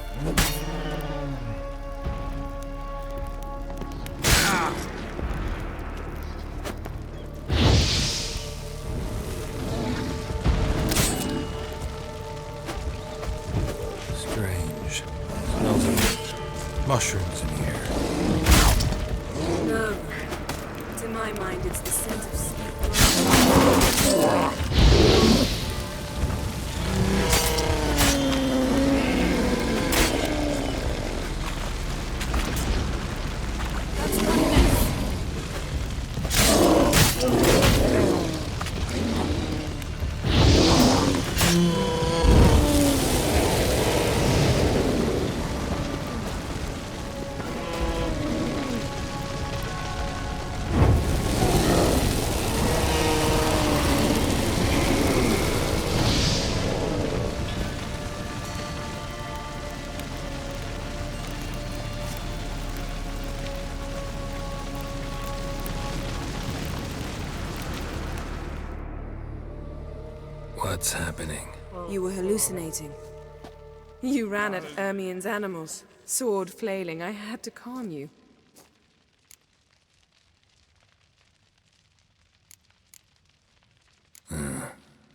Smells of mushrooms in here. No. To my mind, it's the scent of sleep. What's happening? You were hallucinating. You ran at Ermien's animals, sword flailing. I had to calm you.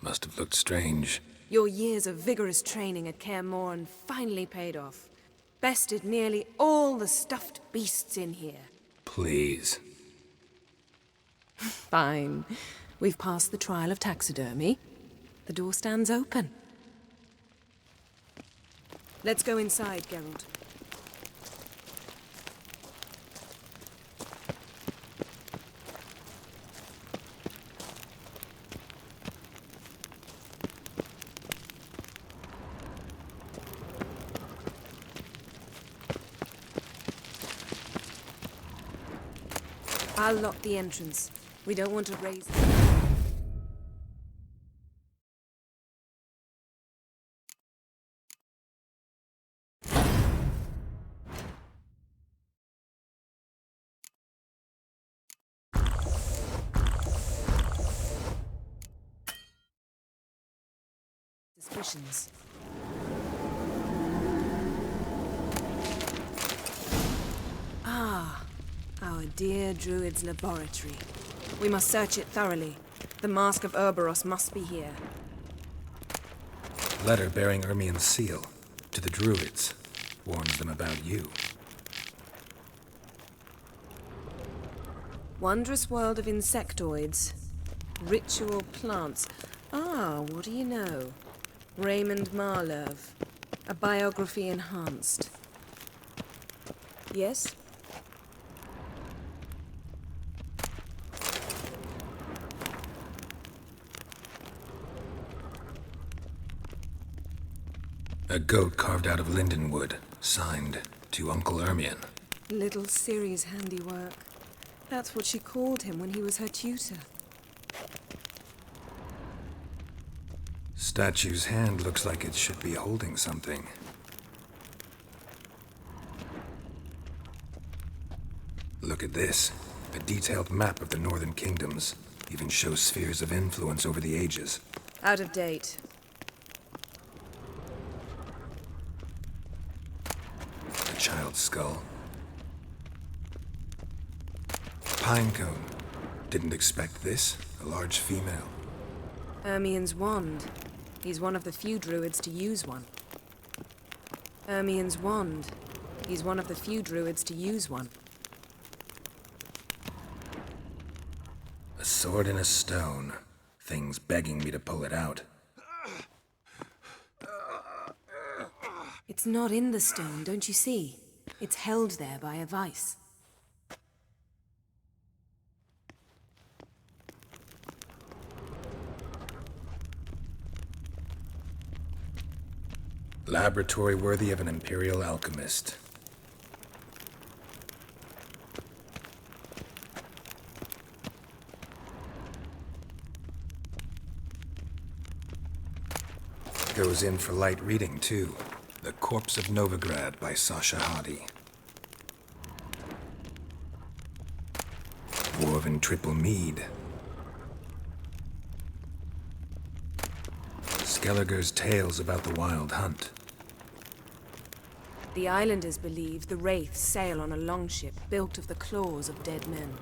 Must have looked strange. Your years of vigorous training at Kaer Morhen finally paid off. Bested nearly all the stuffed beasts in here. Please. Fine. We've passed the trial of taxidermy. The door stands open. Let's go inside, Geralt. I'll lock the entrance. We don't want to raise... suspicions. Ah, our dear Druid's laboratory. We must search it thoroughly. The Mask of Ouroboros must be here. Letter bearing Ermien's seal to the Druids. Warns them about you. Wondrous world of insectoids. Ritual plants. Ah, what do you know? Raymond Marlove. A biography enhanced. Yes? A goat carved out of linden wood, signed to Uncle Ermien. Little Ciri's handiwork. That's what she called him when he was her tutor. Statue's hand looks like it should be holding something. Look at this. A detailed map of the Northern Kingdoms. Even shows spheres of influence over the ages. Out of date. A child's skull. Pinecone. Didn't expect this. A large female. Ermien's wand. He's one of the few druids to use one. Ermien's wand. He's one of the few druids to use one. A sword in a stone. Thing's begging me to pull it out. It's not in the stone, don't you see? It's held there by a vice. Laboratory worthy of an imperial alchemist. Goes in for light reading, too. The Corpse of Novigrad by Sasha Hadi. Woven triple mead. Skelliger's tales about the Wild Hunt. The islanders believe the wraiths sail on a longship built of the claws of dead men.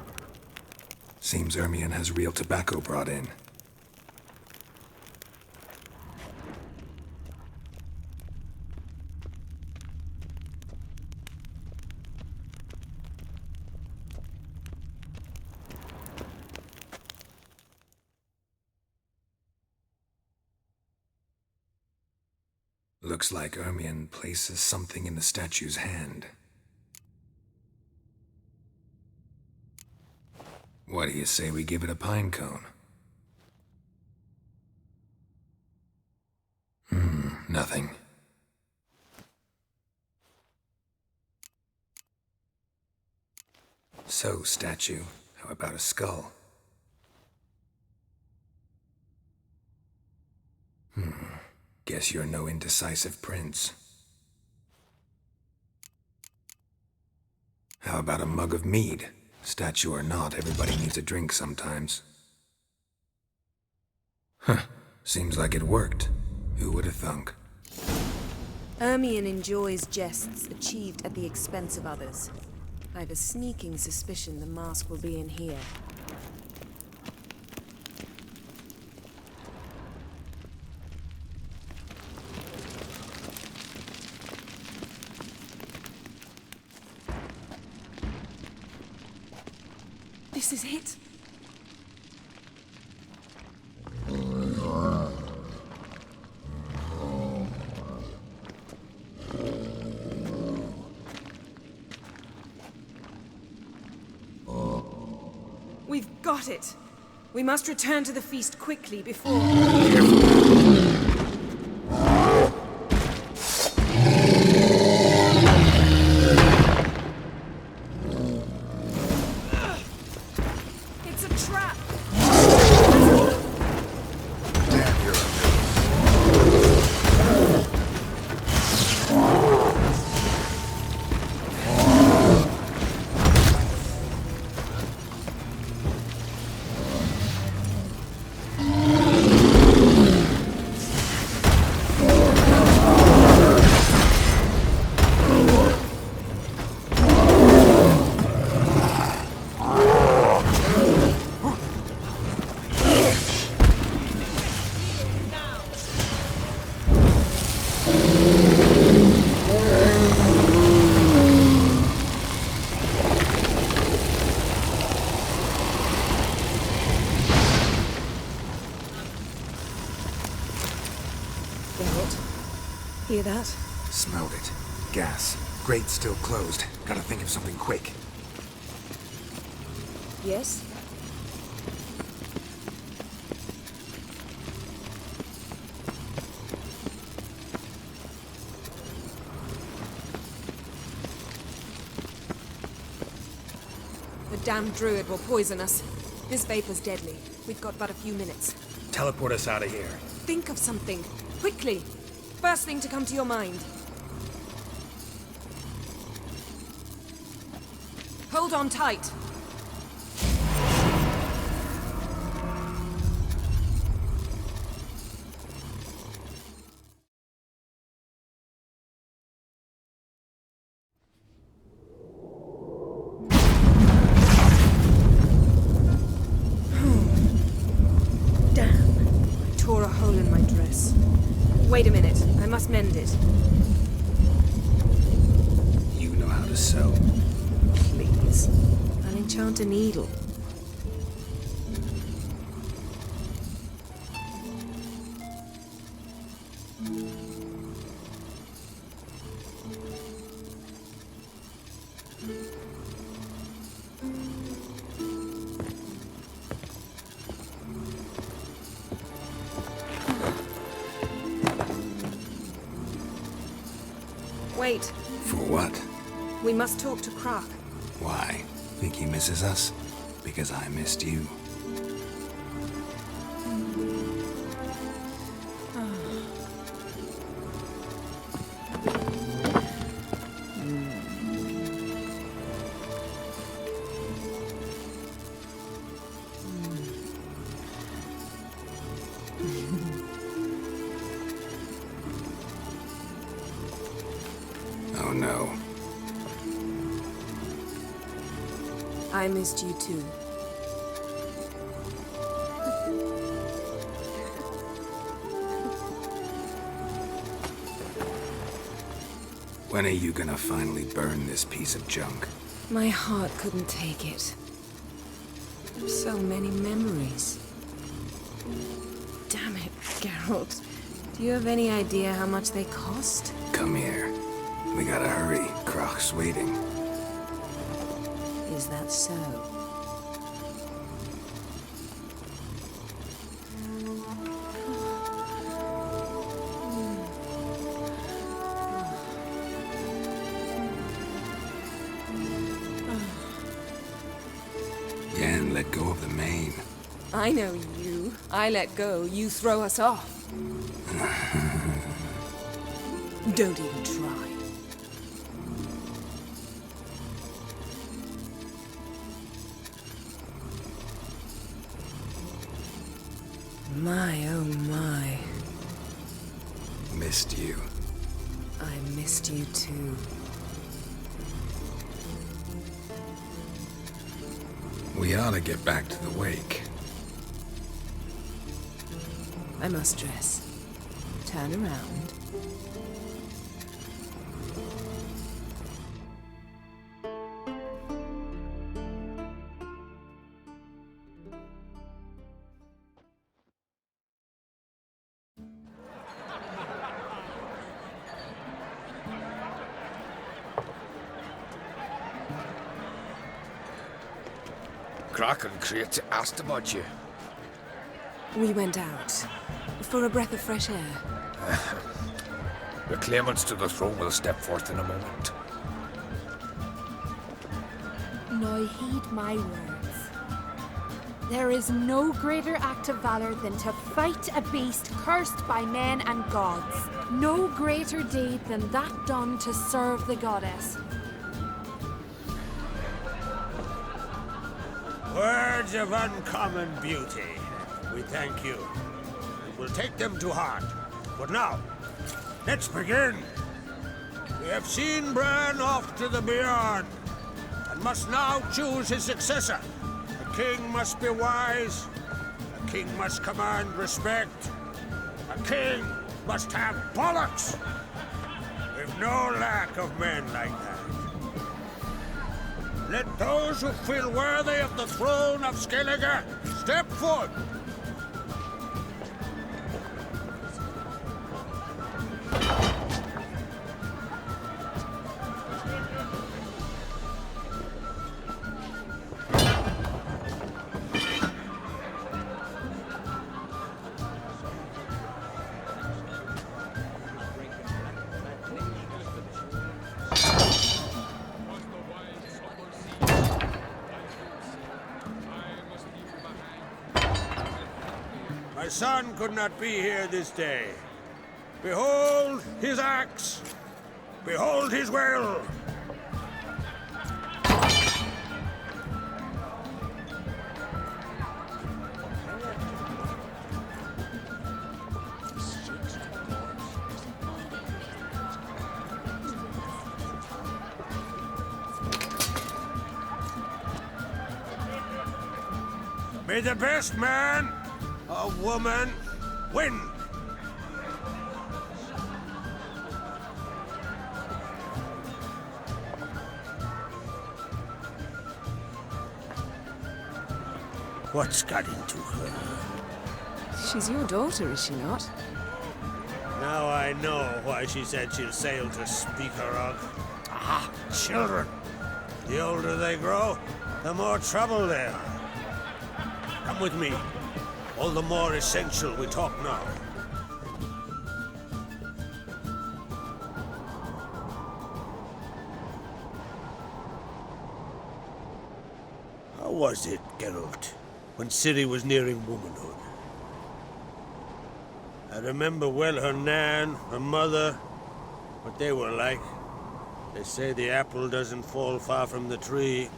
Seems Ermien has real tobacco brought in. Looks like Ermien places something in the statue's hand. What do you say we give it a pine cone? Nothing. So, statue, how about a skull? Guess you're no indecisive prince. How about a mug of mead? Statue or not, everybody needs a drink sometimes. Seems like it worked. Who would have thunk? Ermien enjoys jests achieved at the expense of others. I've a sneaking suspicion the mask will be in here. This is it. We've got it. We must return to the feast quickly before... It's a trap! Hear that? Smelled it. Gas. Grate still closed. Gotta think of something quick. Yes? The damned druid will poison us. This vapor's deadly. We've got but a few minutes. Teleport us out of here. Think of something. Quickly. First thing to come to your mind. Hold on tight. Damn. I tore a hole in my dress. Wait a minute. I must mend it. You know how to sew. Please. I'll enchant a needle. Wait. For what? We must talk to Croc. Why? Think he misses us? Because I missed you. Oh no. I missed you too. When are you gonna finally burn this piece of junk? My heart couldn't take it. So many memories. Damn it, Geralt. Do you have any idea how much they cost? Come here. We gotta hurry. Croc's waiting. Is that so? Yen, let go of the mane. I know you. I let go, you throw us off. Don't even try. My, oh my. Missed you. I missed you too. We ought to get back to the wake. I must dress. Turn around. Kraken creates asked about you. We went out for a breath of fresh air. The claimants to the throne will step forth in a moment. Now heed my words. There is no greater act of valor than to fight a beast cursed by men and gods. No greater deed than that done to serve the goddess. Words of uncommon beauty. We thank you. And we'll take them to heart. But now, let's begin. We have seen Bran off to the beyond, and must now choose his successor. A king must be wise. A king must command respect. A king must have bollocks. We've no lack of men like that. Let those who feel worthy of the throne of Skellige step forth. My son could not be here this day. Behold his axe. Behold his will. May the best man or woman win. What's got into her? She's your daughter, is she not? Now I know why she said she'll sail to speak her of. Ah, children. The older they grow, the more trouble they are. Come with me. All the more essential we talk now. How was it, Geralt, when Ciri was nearing womanhood? I remember well her nan, her mother, what they were like. They say the apple doesn't fall far from the tree.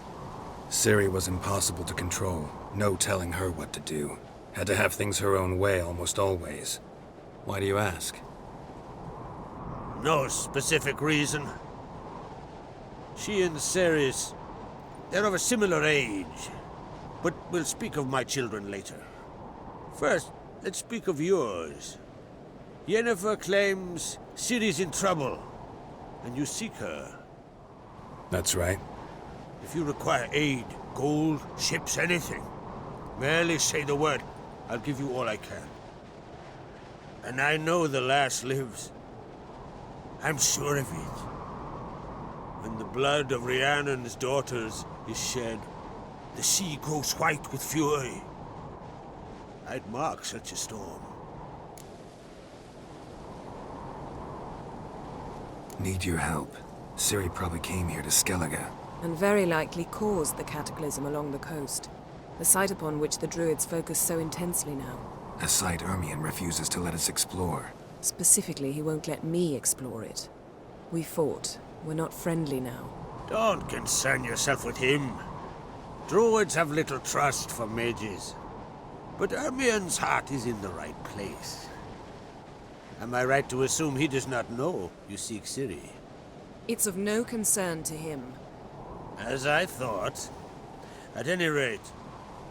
Ciri was impossible to control. No telling her what to do. Had to have things her own way almost always. Why do you ask? No specific reason. She and Ceres, they're of a similar age. But we'll speak of my children later. First, let's speak of yours. Yennefer claims Ciri's in trouble, and you seek her. That's right. If you require aid, gold, ships, anything, merely say the word. I'll give you all I can. And I know the lass lives. I'm sure of it. When the blood of Rhiannon's daughters is shed, the sea grows white with fury. I'd mark such a storm. Need your help. Ciri probably came here to Skellige. And very likely caused the cataclysm along the coast. The site upon which the Druids focus so intensely now. A site Ermion refuses to let us explore. Specifically, he won't let me explore it. We fought. We're not friendly now. Don't concern yourself with him. Druids have little trust for mages. But Ermion's heart is in the right place. Am I right to assume he does not know you seek Ciri? It's of no concern to him. As I thought. At any rate,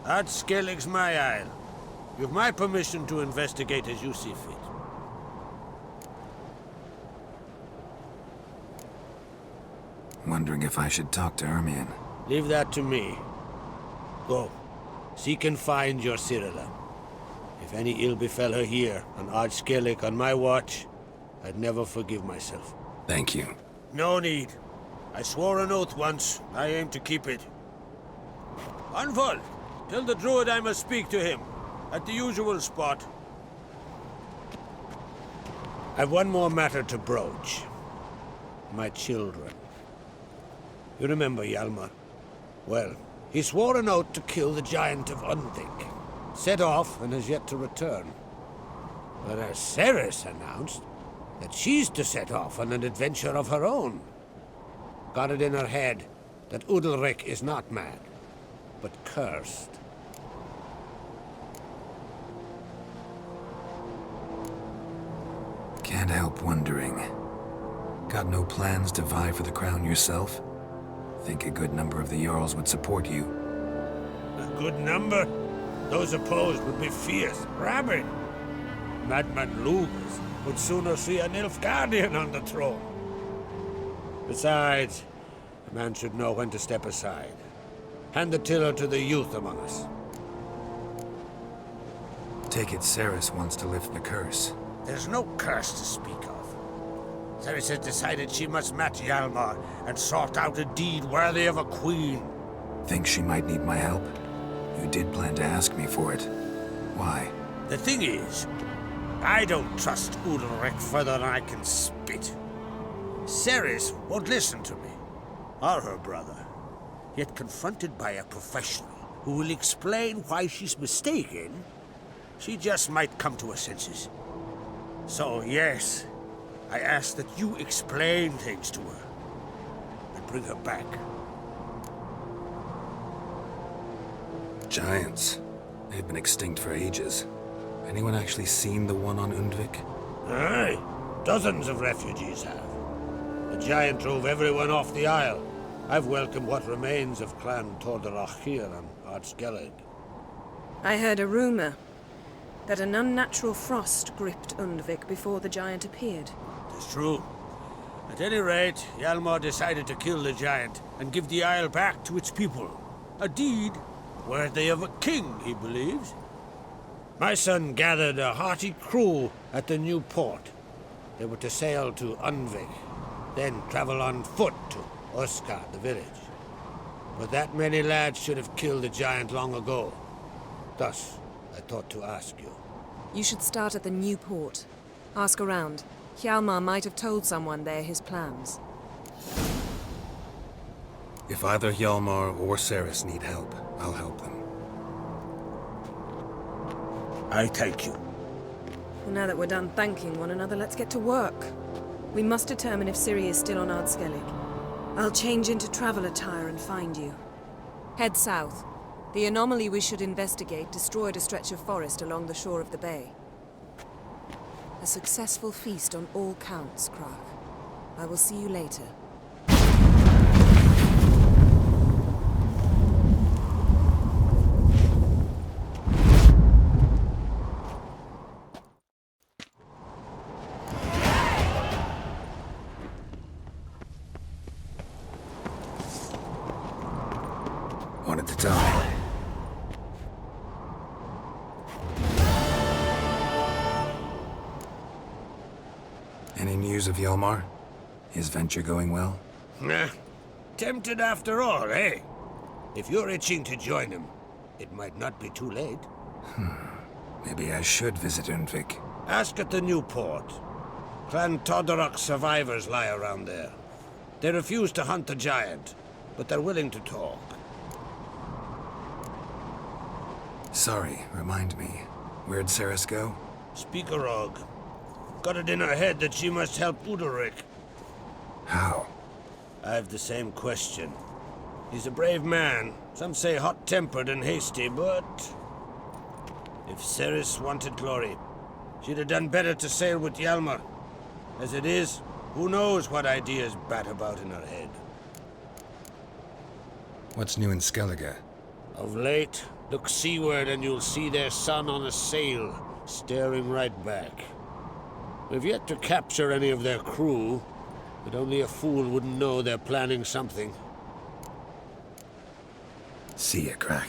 Ard Skellig's my isle. You've my permission to investigate as you see fit. Wondering if I should talk to Ermion. Leave that to me. Go. Seek and find your Cirilla. If any ill befell her here, on Ard Skellig on my watch, I'd never forgive myself. Thank you. No need. I swore an oath once. I aim to keep it. Unfold. Tell the druid I must speak to him, at the usual spot. I've one more matter to broach. My children. You remember Hjalmar? Well, he swore an oath to kill the giant of Undvik. Set off and has yet to return. Whereas Ceres announced that she's to set off on an adventure of her own. Got it in her head that Udalric is not mad, but cursed. Can't help wondering. Got no plans to vie for the crown yourself? Think a good number of the Jarls would support you. A good number? Those opposed would be fierce, rabid. Madman Lugas would sooner see an Nilfgaardian on the throne. Besides, a man should know when to step aside. Hand the tiller to the youth among us. Take it Ceres wants to lift the curse. There's no curse to speak of. Ceres has decided she must match Hjalmar and sort out a deed worthy of a queen. Think she might need my help? You did plan to ask me for it. Why? The thing is, I don't trust Udalric further than I can spit. Ceres won't listen to me, or her brother. Yet confronted by a professional who will explain why she's mistaken, she just might come to her senses. So yes, I ask that you explain things to her and bring her back. Giants. They've been extinct for ages. Anyone actually seen the one on Undvik? Aye, dozens of refugees have. The giant drove everyone off the isle. I've welcomed what remains of Clan Tordarach here on Ardskellig. I heard a rumor that an unnatural frost gripped Undvik before the giant appeared. It's true. At any rate, Hjalmar decided to kill the giant and give the isle back to its people. A deed worthy of a king, he believes. My son gathered a hearty crew at the new port. They were to sail to Undvik, then travel on foot to Oskar, the village. But that many lads should have killed the giant long ago. Thus, I thought to ask you. You should start at the new port. Ask around. Hjalmar might have told someone there his plans. If either Hjalmar or Ceres need help, I'll help them. I thank you. Well, now that we're done thanking one another, let's get to work. We must determine if Ciri is still on Ardskellig. I'll change into travel attire and find you. Head south. The anomaly we should investigate destroyed a stretch of forest along the shore of the bay. A successful feast on all counts, Krach. I will see you later. One at a time. Any news of Hjalmar? His venture going well? Nah. Tempted after all, eh? If you're itching to join him, it might not be too late. Maybe I should visit Undvik. Ask at the new port. Clan Tordarach survivors lie around there. They refuse to hunt the giant, but they're willing to talk. Sorry, remind me. Where'd Ceres go? Speak a rogue. Got it in her head that she must help Udalric. How? I've the same question. He's a brave man. Some say hot-tempered and hasty, but... if Ceres wanted glory, she'd have done better to sail with Hjalmar. As it is, who knows what ideas bat about in her head. What's new in Skellige? Of late, look seaward and you'll see their son on a sail, staring right back. We've yet to capture any of their crew, but only a fool wouldn't know they're planning something. See ya, Krach.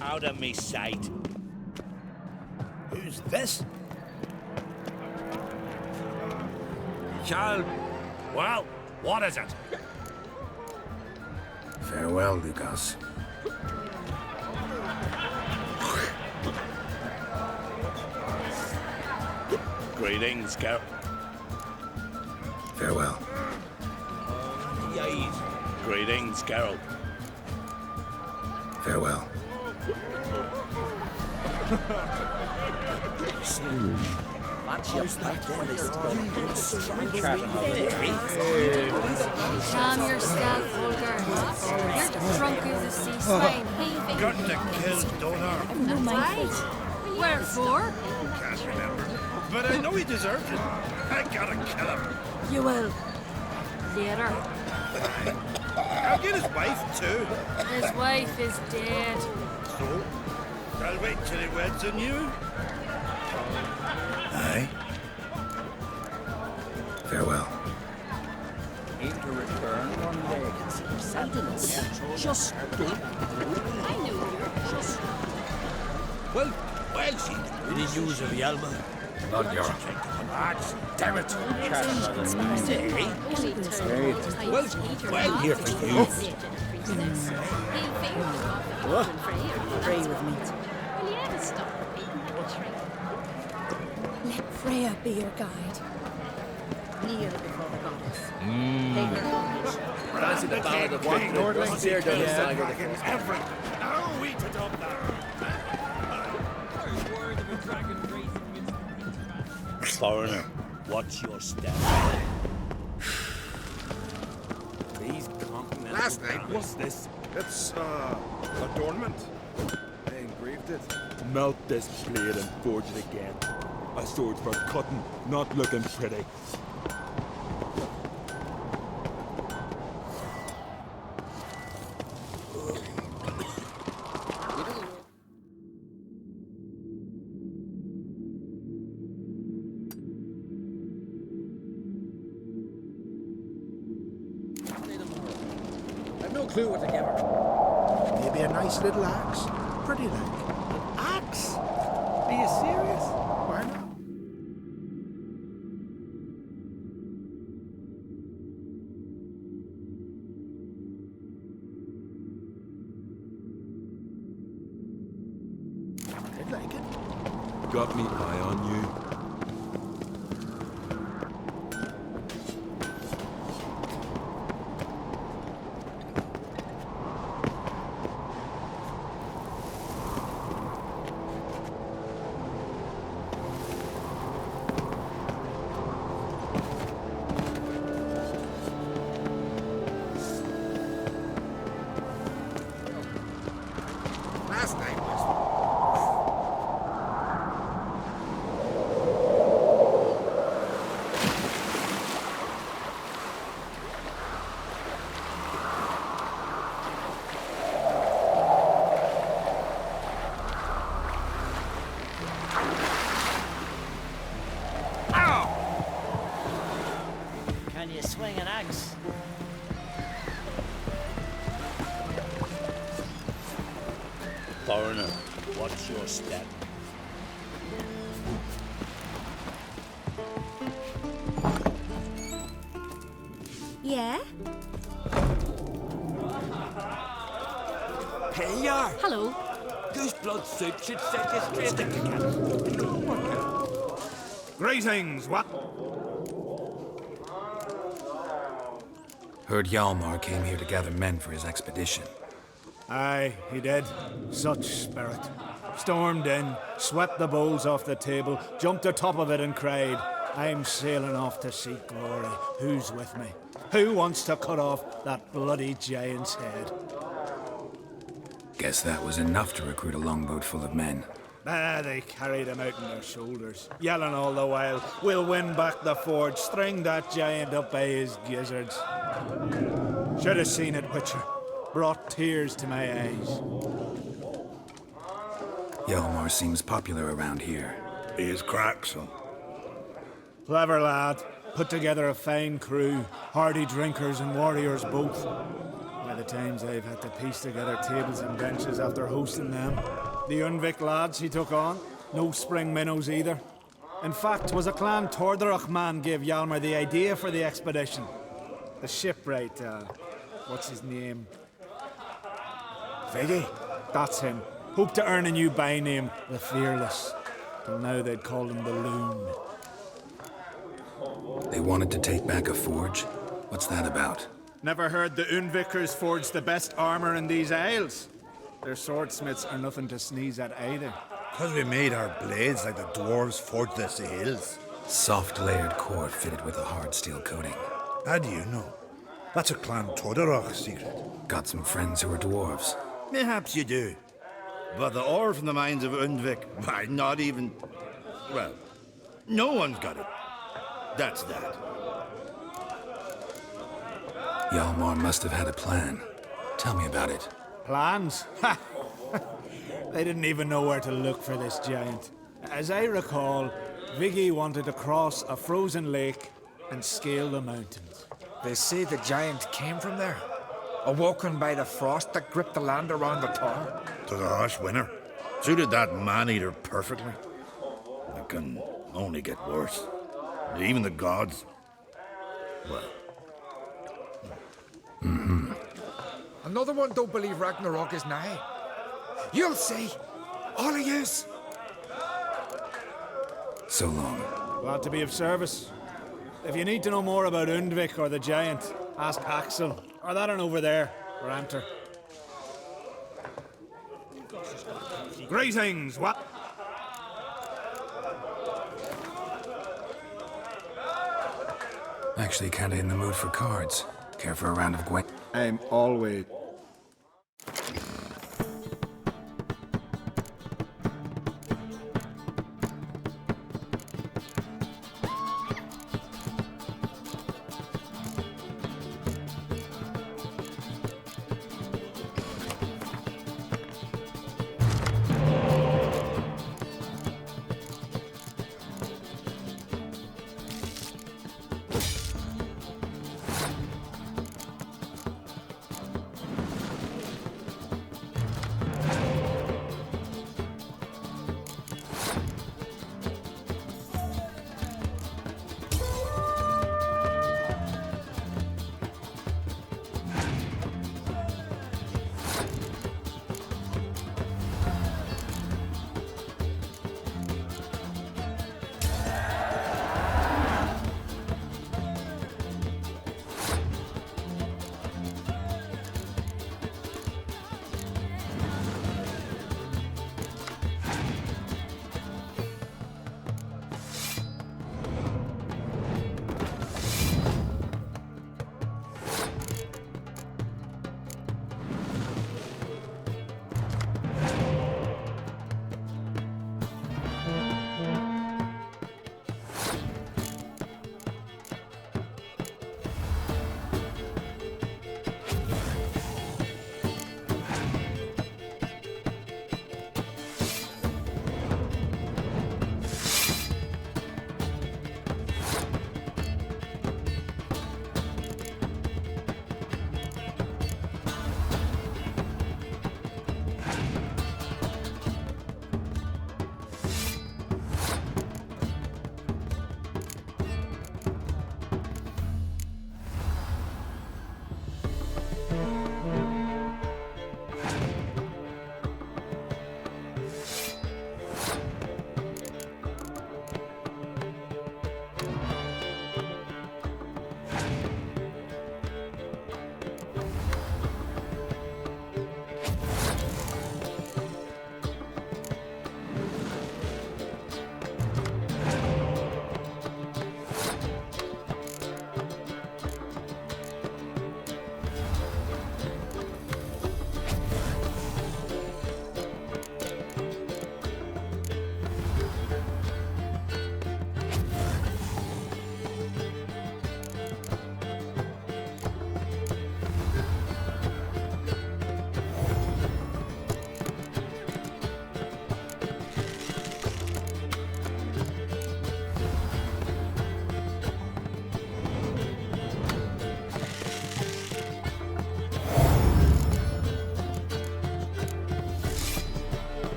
Out of me sight. Who's this? Child, well, what is it? Farewell, Lucas. Greetings, Scout. Farewell. Yes. Greetings, Carol. Farewell. Calm yourself, Vulgar. You're drunk as a sea swine. Got to kill Donar. No mind. Wherefore? Can't remember. But I know he deserved it. I gotta kill him. You will. Later. I'll get his wife too. His wife is dead. So, I'll wait till he weds a new. Aye. Farewell. Aim to return one day. Just don't. I knew you. Just. Well, she. Any news of Yalma? Not your. Damn it. Well, here for you. What? Pray with me. Let Freya be your guide. Kneel before the goddess. Fancy the ballad of one Nordling Seer down the Saga. How are we to top that? Foreigner, what's your step? These continents. Last night, What's this? It's, adornment. They engraved it. Melt this blade and forge it again. A sword for cutting, not looking pretty. I've no clue what to give her. Maybe a nice little axe. Pretty like. Axe? Are you serious? Why not? I'd like it. Got me eye on you. last night was... Can you swing an axe? Foreigner, what's your step? Yeah? Hey, you are. Hello. Goose blood soup should set you straight again. Greetings, what? Heard Hjalmar came here to gather men for his expedition. Aye, he did. Such spirit. Stormed in, swept the bowls off the table, jumped atop of it and cried, I'm sailing off to seek glory. Who's with me? Who wants to cut off that bloody giant's head? Guess that was enough to recruit a longboat full of men. They carried him out on their shoulders, yelling all the while, "We'll win back the forge, string that giant up by his gizzards." Should have seen it, Witcher. Brought tears to my eyes. Hjalmar seems popular around here. He is crack, son. Clever lad. Put together a fine crew, hardy drinkers and warriors both. By the times I've had to piece together tables and benches after hosting them. The Unvik lads he took on, no spring minnows either. In fact, was a clan Tordarach man gave Hjalmar the idea for the expedition. The shipwright, what's his name? Viggy? That's him. Hoped to earn a new by-name, the Fearless. Till now they'd called him the Loon. They wanted to take back a forge? What's that about? Never heard the Unvikers forged the best armor in these isles. Their swordsmiths are nothing to sneeze at either. 'Cause we made our blades like the dwarves forged their sails. Soft layered core fitted with a hard steel coating. How do you know? That's a Clan Tordarach secret. Got some friends who are dwarves. Perhaps you do. But the ore from the mines of Undvik, why, not even... Well, no one's got it. That's that. Hjalmar must have had a plan. Tell me about it. Plans? Ha! They didn't even know where to look for this giant. As I recall, Viggy wanted to cross a frozen lake and scale the mountains. They say the giant came from there, awoken by the frost that gripped the land around the tower. It was a harsh winter. Suited that man-eater perfectly. It can only get worse. Even the gods... Well... Another one don't believe Ragnarok is nigh. You'll see. All of yous. So long. Glad to be of service. If you need to know more about Undvik or the giant, ask Axel, or that one over there, Ranter. Greetings, what? Actually kinda in the mood for cards. Care for a round of Gwen? I'm always...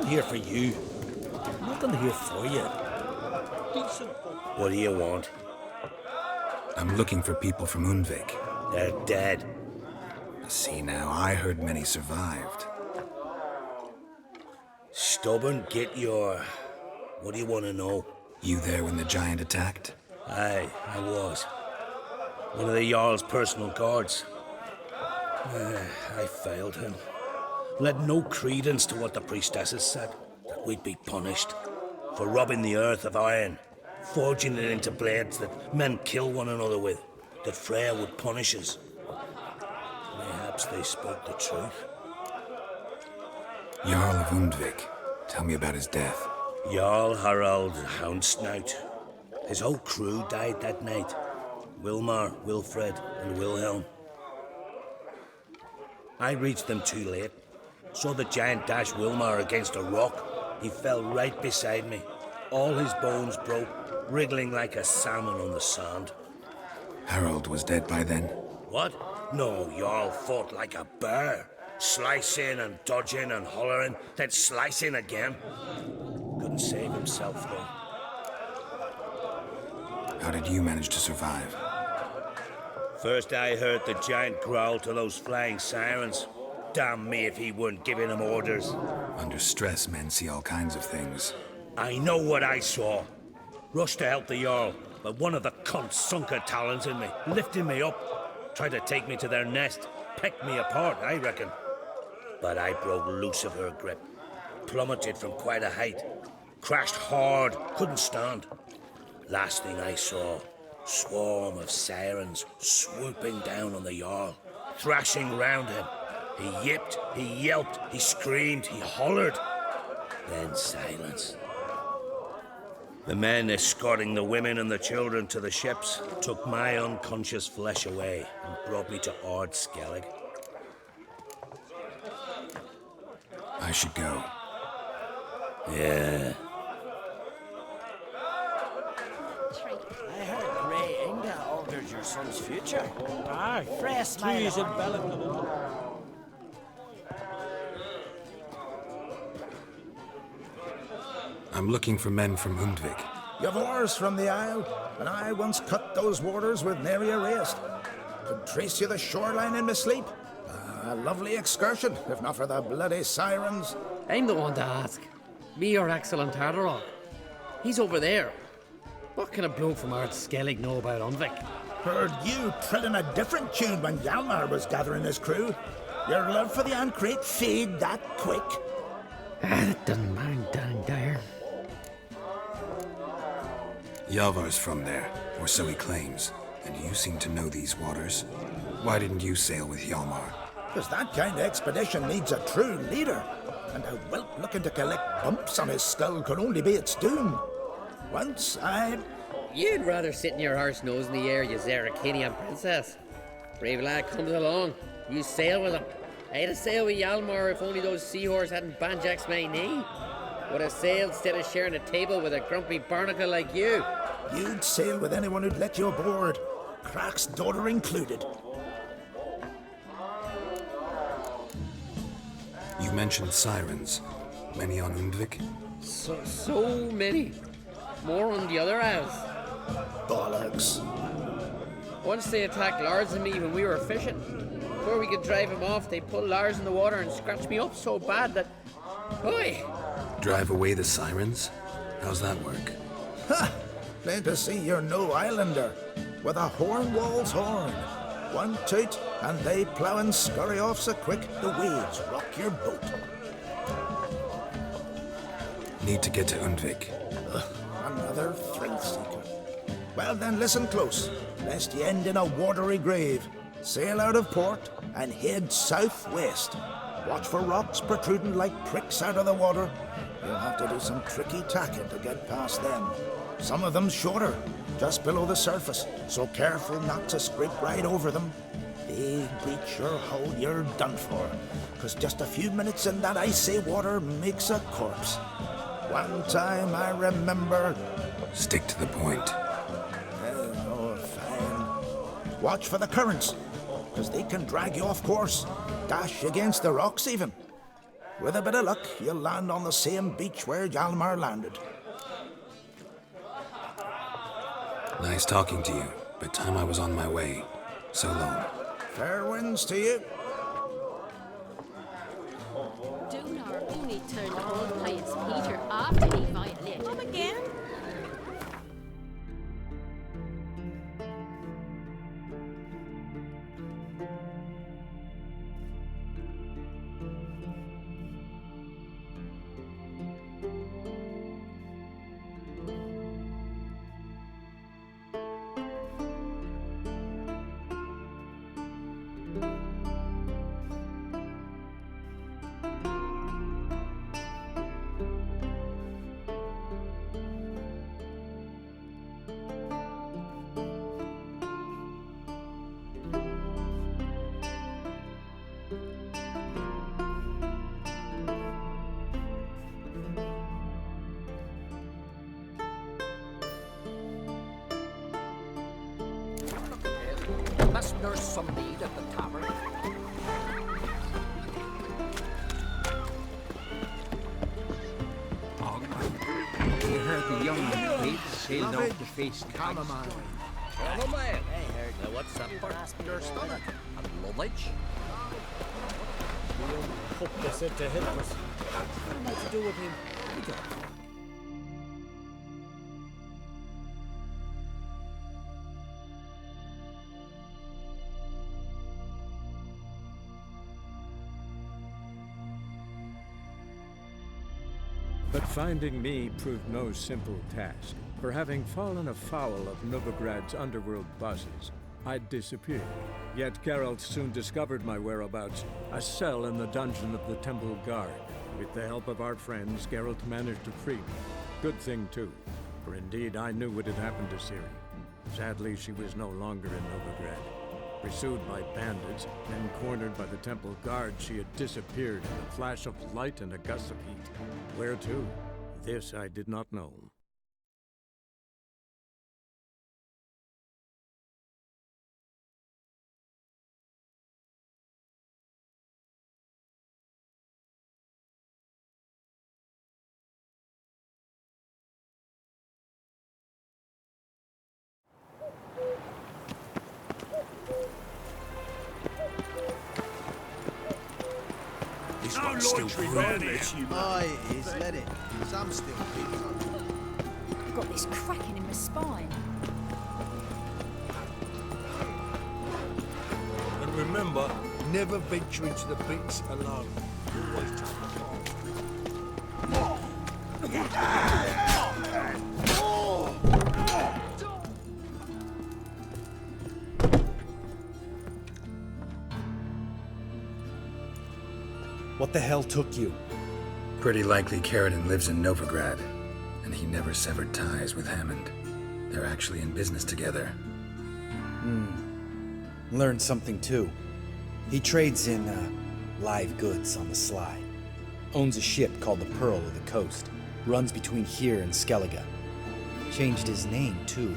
here for you. Nothing here for you. What do you want? I'm looking for people from Undvik. They're dead. See now, I heard many survived. Stubborn, get your... What do you want to know? You there when the giant attacked? Aye, I was. One of the Jarl's personal guards. I failed him. Led no credence to what the priestesses said, that we'd be punished for robbing the earth of iron, forging it into blades that men kill one another with, that Freya would punish us. Perhaps they spoke the truth. Jarl of Undvik. Tell me about his death. Jarl Harald Houndsnout. His whole crew died that night. Wilmar, Wilfred, and Wilhelm. I reached them too late. Saw the giant dash Wilmar against a rock. He fell right beside me. All his bones broke, wriggling like a salmon on the sand. Harold was dead by then? What? No, Jarl fought like a bear. Slicing and dodging and hollering, then slicing again. Couldn't save himself, though. How did you manage to survive? First I heard the giant growl to those flying sirens. Damn me if he weren't giving them orders. Under stress, men see all kinds of things. I know what I saw. Rushed to help the Jarl, but one of the cunts sunk her talons in me, lifting me up. Tried to take me to their nest, pecked me apart, I reckon. But I broke loose of her grip. Plummeted from quite a height. Crashed hard, couldn't stand. Last thing I saw, swarm of sirens swooping down on the Jarl, thrashing round him. He yipped, he yelped, he screamed, he hollered. Then silence. The men escorting the women and the children to the ships took my unconscious flesh away and brought me to Ard Skellig. I should go. Yeah. I heard Grey Inga altered your son's future. Aye. Fresh Please man. envelop a little. I'm looking for men from Undvik. You've oars from the Isle, and I once cut those waters with nary a rest. Could trace you the shoreline in my sleep. A lovely excursion, if not for the bloody sirens. I'm the one to ask. Me or excellent Tardarog. He's over there. What can a bloke from Ard Skellig know about Undvik? Heard you trilling a different tune when Hjalmar was gathering his crew. Your love for the Ancrate fade that quick. That doesn't mind dang dire. Yalvar's from there, or so he claims. And you seem to know these waters. Why didn't you sail with Hjalmar? Because that kind of expedition needs a true leader. And a whelp looking to collect bumps on his skull could only be its doom. Once I... You'd rather sit in your horse nose in the air, you Zarakinian princess. Brave lad comes along. You sail with him. I'd have sailed with Hjalmar if only those seahorses hadn't banjaxed my knee. Would have sailed instead of sharing a table with a grumpy barnacle like you. You'd sail with anyone who'd let you aboard. Crack's daughter included. You mentioned sirens. Many on Undvik? So many. More on the other house. Bollocks. Once they attacked Lars and me when we were fishing. Before we could drive him off, they pulled Lars in the water and scratched me up so bad that... Oi! Drive away the sirens? How's that work? Ha! Plain to see you're no islander. With a horn wall's horn. One toot, and they plough and scurry off so quick the waves rock your boat. Need to get to Undvik. Another thrill seeker. Well then, listen close, lest you end in a watery grave. Sail out of port and head southwest. Watch for rocks protruding like pricks out of the water. You'll have to do some tricky tacking to get past them. Some of them shorter, just below the surface, so careful not to scrape right over them. They breach your hull, you're done for, 'cause just a few minutes in that icy water makes a corpse. One time I remember... Stick to the point. Oh, fine. Watch for the currents, 'cause they can drag you off course. Dash against the rocks even. With a bit of luck, you'll land on the same beach where Hjalmar landed. Nice talking to you, but time I was on my way. So long. Fair winds to you. Dunar only turned old pious Peter after he violated. Come again? Must nurse some need at the tavern. You heard the young fate sailed off to face Chamomile. Chamomile. Now what's that for? Your stomach. And luggage. We'll hope they said to help us. What am I to do with him? But finding me proved no simple task. For having fallen afoul of Novigrad's underworld bosses, I'd disappeared. Yet Geralt soon discovered my whereabouts, a cell in the dungeon of the Temple Guard. With the help of our friends, Geralt managed to free me. Good thing, too, for indeed I knew what had happened to Ciri. Sadly, she was no longer in Novigrad. Pursued by bandits, then cornered by the Temple Guard, she had disappeared in a flash of light and a gust of heat. Where to? This I did not know. This one's still brewing. Aye, it is. Let it. Some still beats. I've got this cracking in my spine. And remember, never venture into the pits alone. Always take the path. What the hell took you? Pretty likely Carradine lives in Novigrad, and he never severed ties with Hammond. They're actually in business together. Learned something too. He trades in live goods on the sly. Owns a ship called the Pearl of the Coast. Runs between here and Skellige. Changed his name too,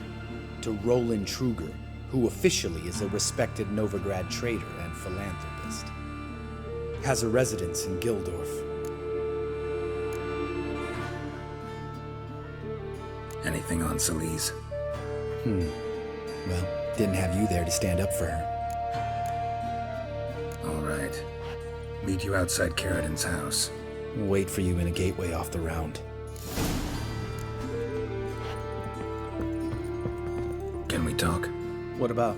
to Roland Truger, who officially is a respected Novigrad trader and philanthropist. Has a residence in Gildorf. Anything on Celise? Well, didn't have you there to stand up for her. All right. Meet you outside Carradine's house. Wait for you in a gateway off the round. Can we talk? What about?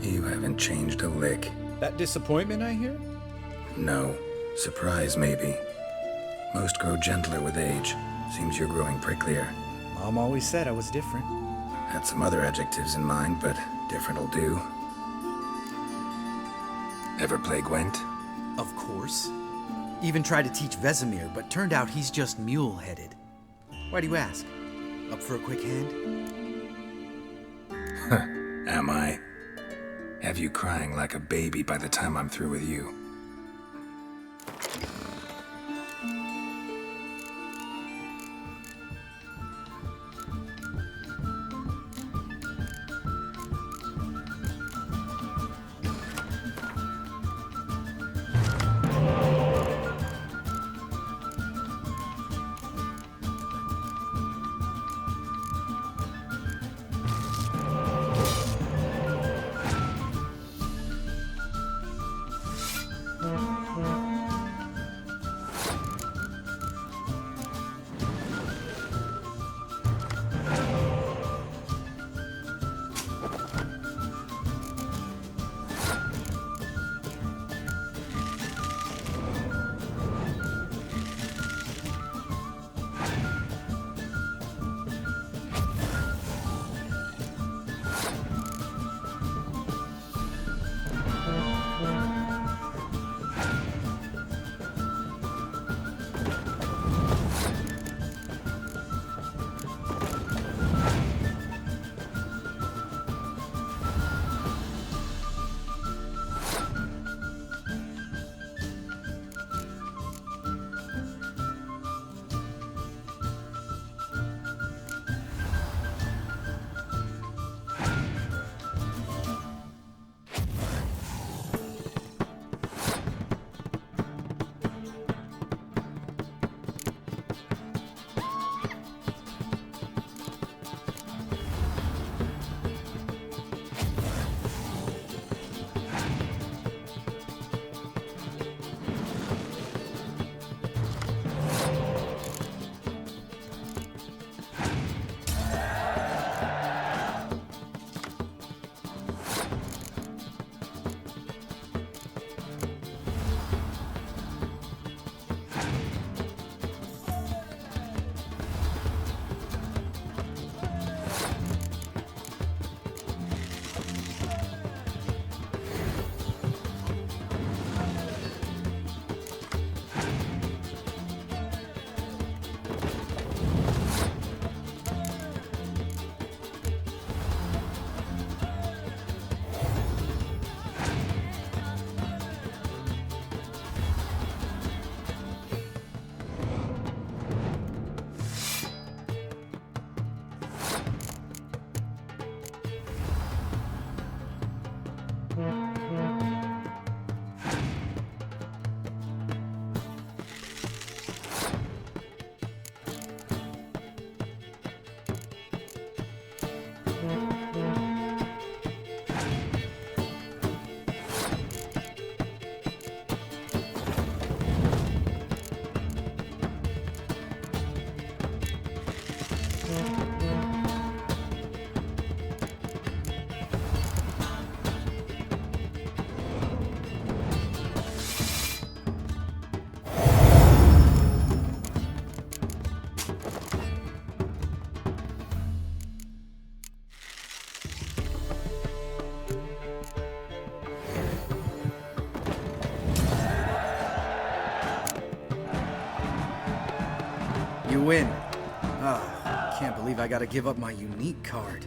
You haven't changed a lick. That disappointment I hear? No. Surprise, maybe. Most grow gentler with age. Seems you're growing pricklier. Mom always said I was different. Had some other adjectives in mind, but different'll do. Ever play Gwent? Of course. Even tried to teach Vesemir, but turned out he's just mule-headed. Why do you ask? Up for a quick hand? Am I? Have you crying like a baby by the time I'm through with you. You win. Oh, can't believe I gotta give up my unique card.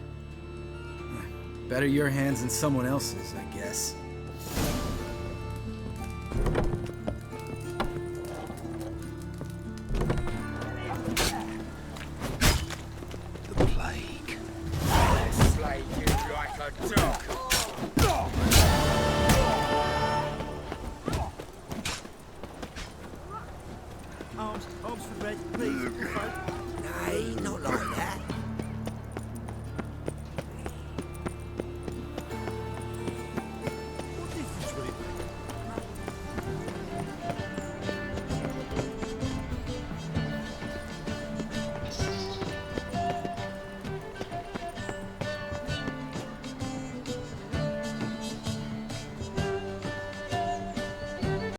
Better your hands than someone else's, I guess. The plague. Slay you like a dog. Arms for bread, please. Nay, not like that.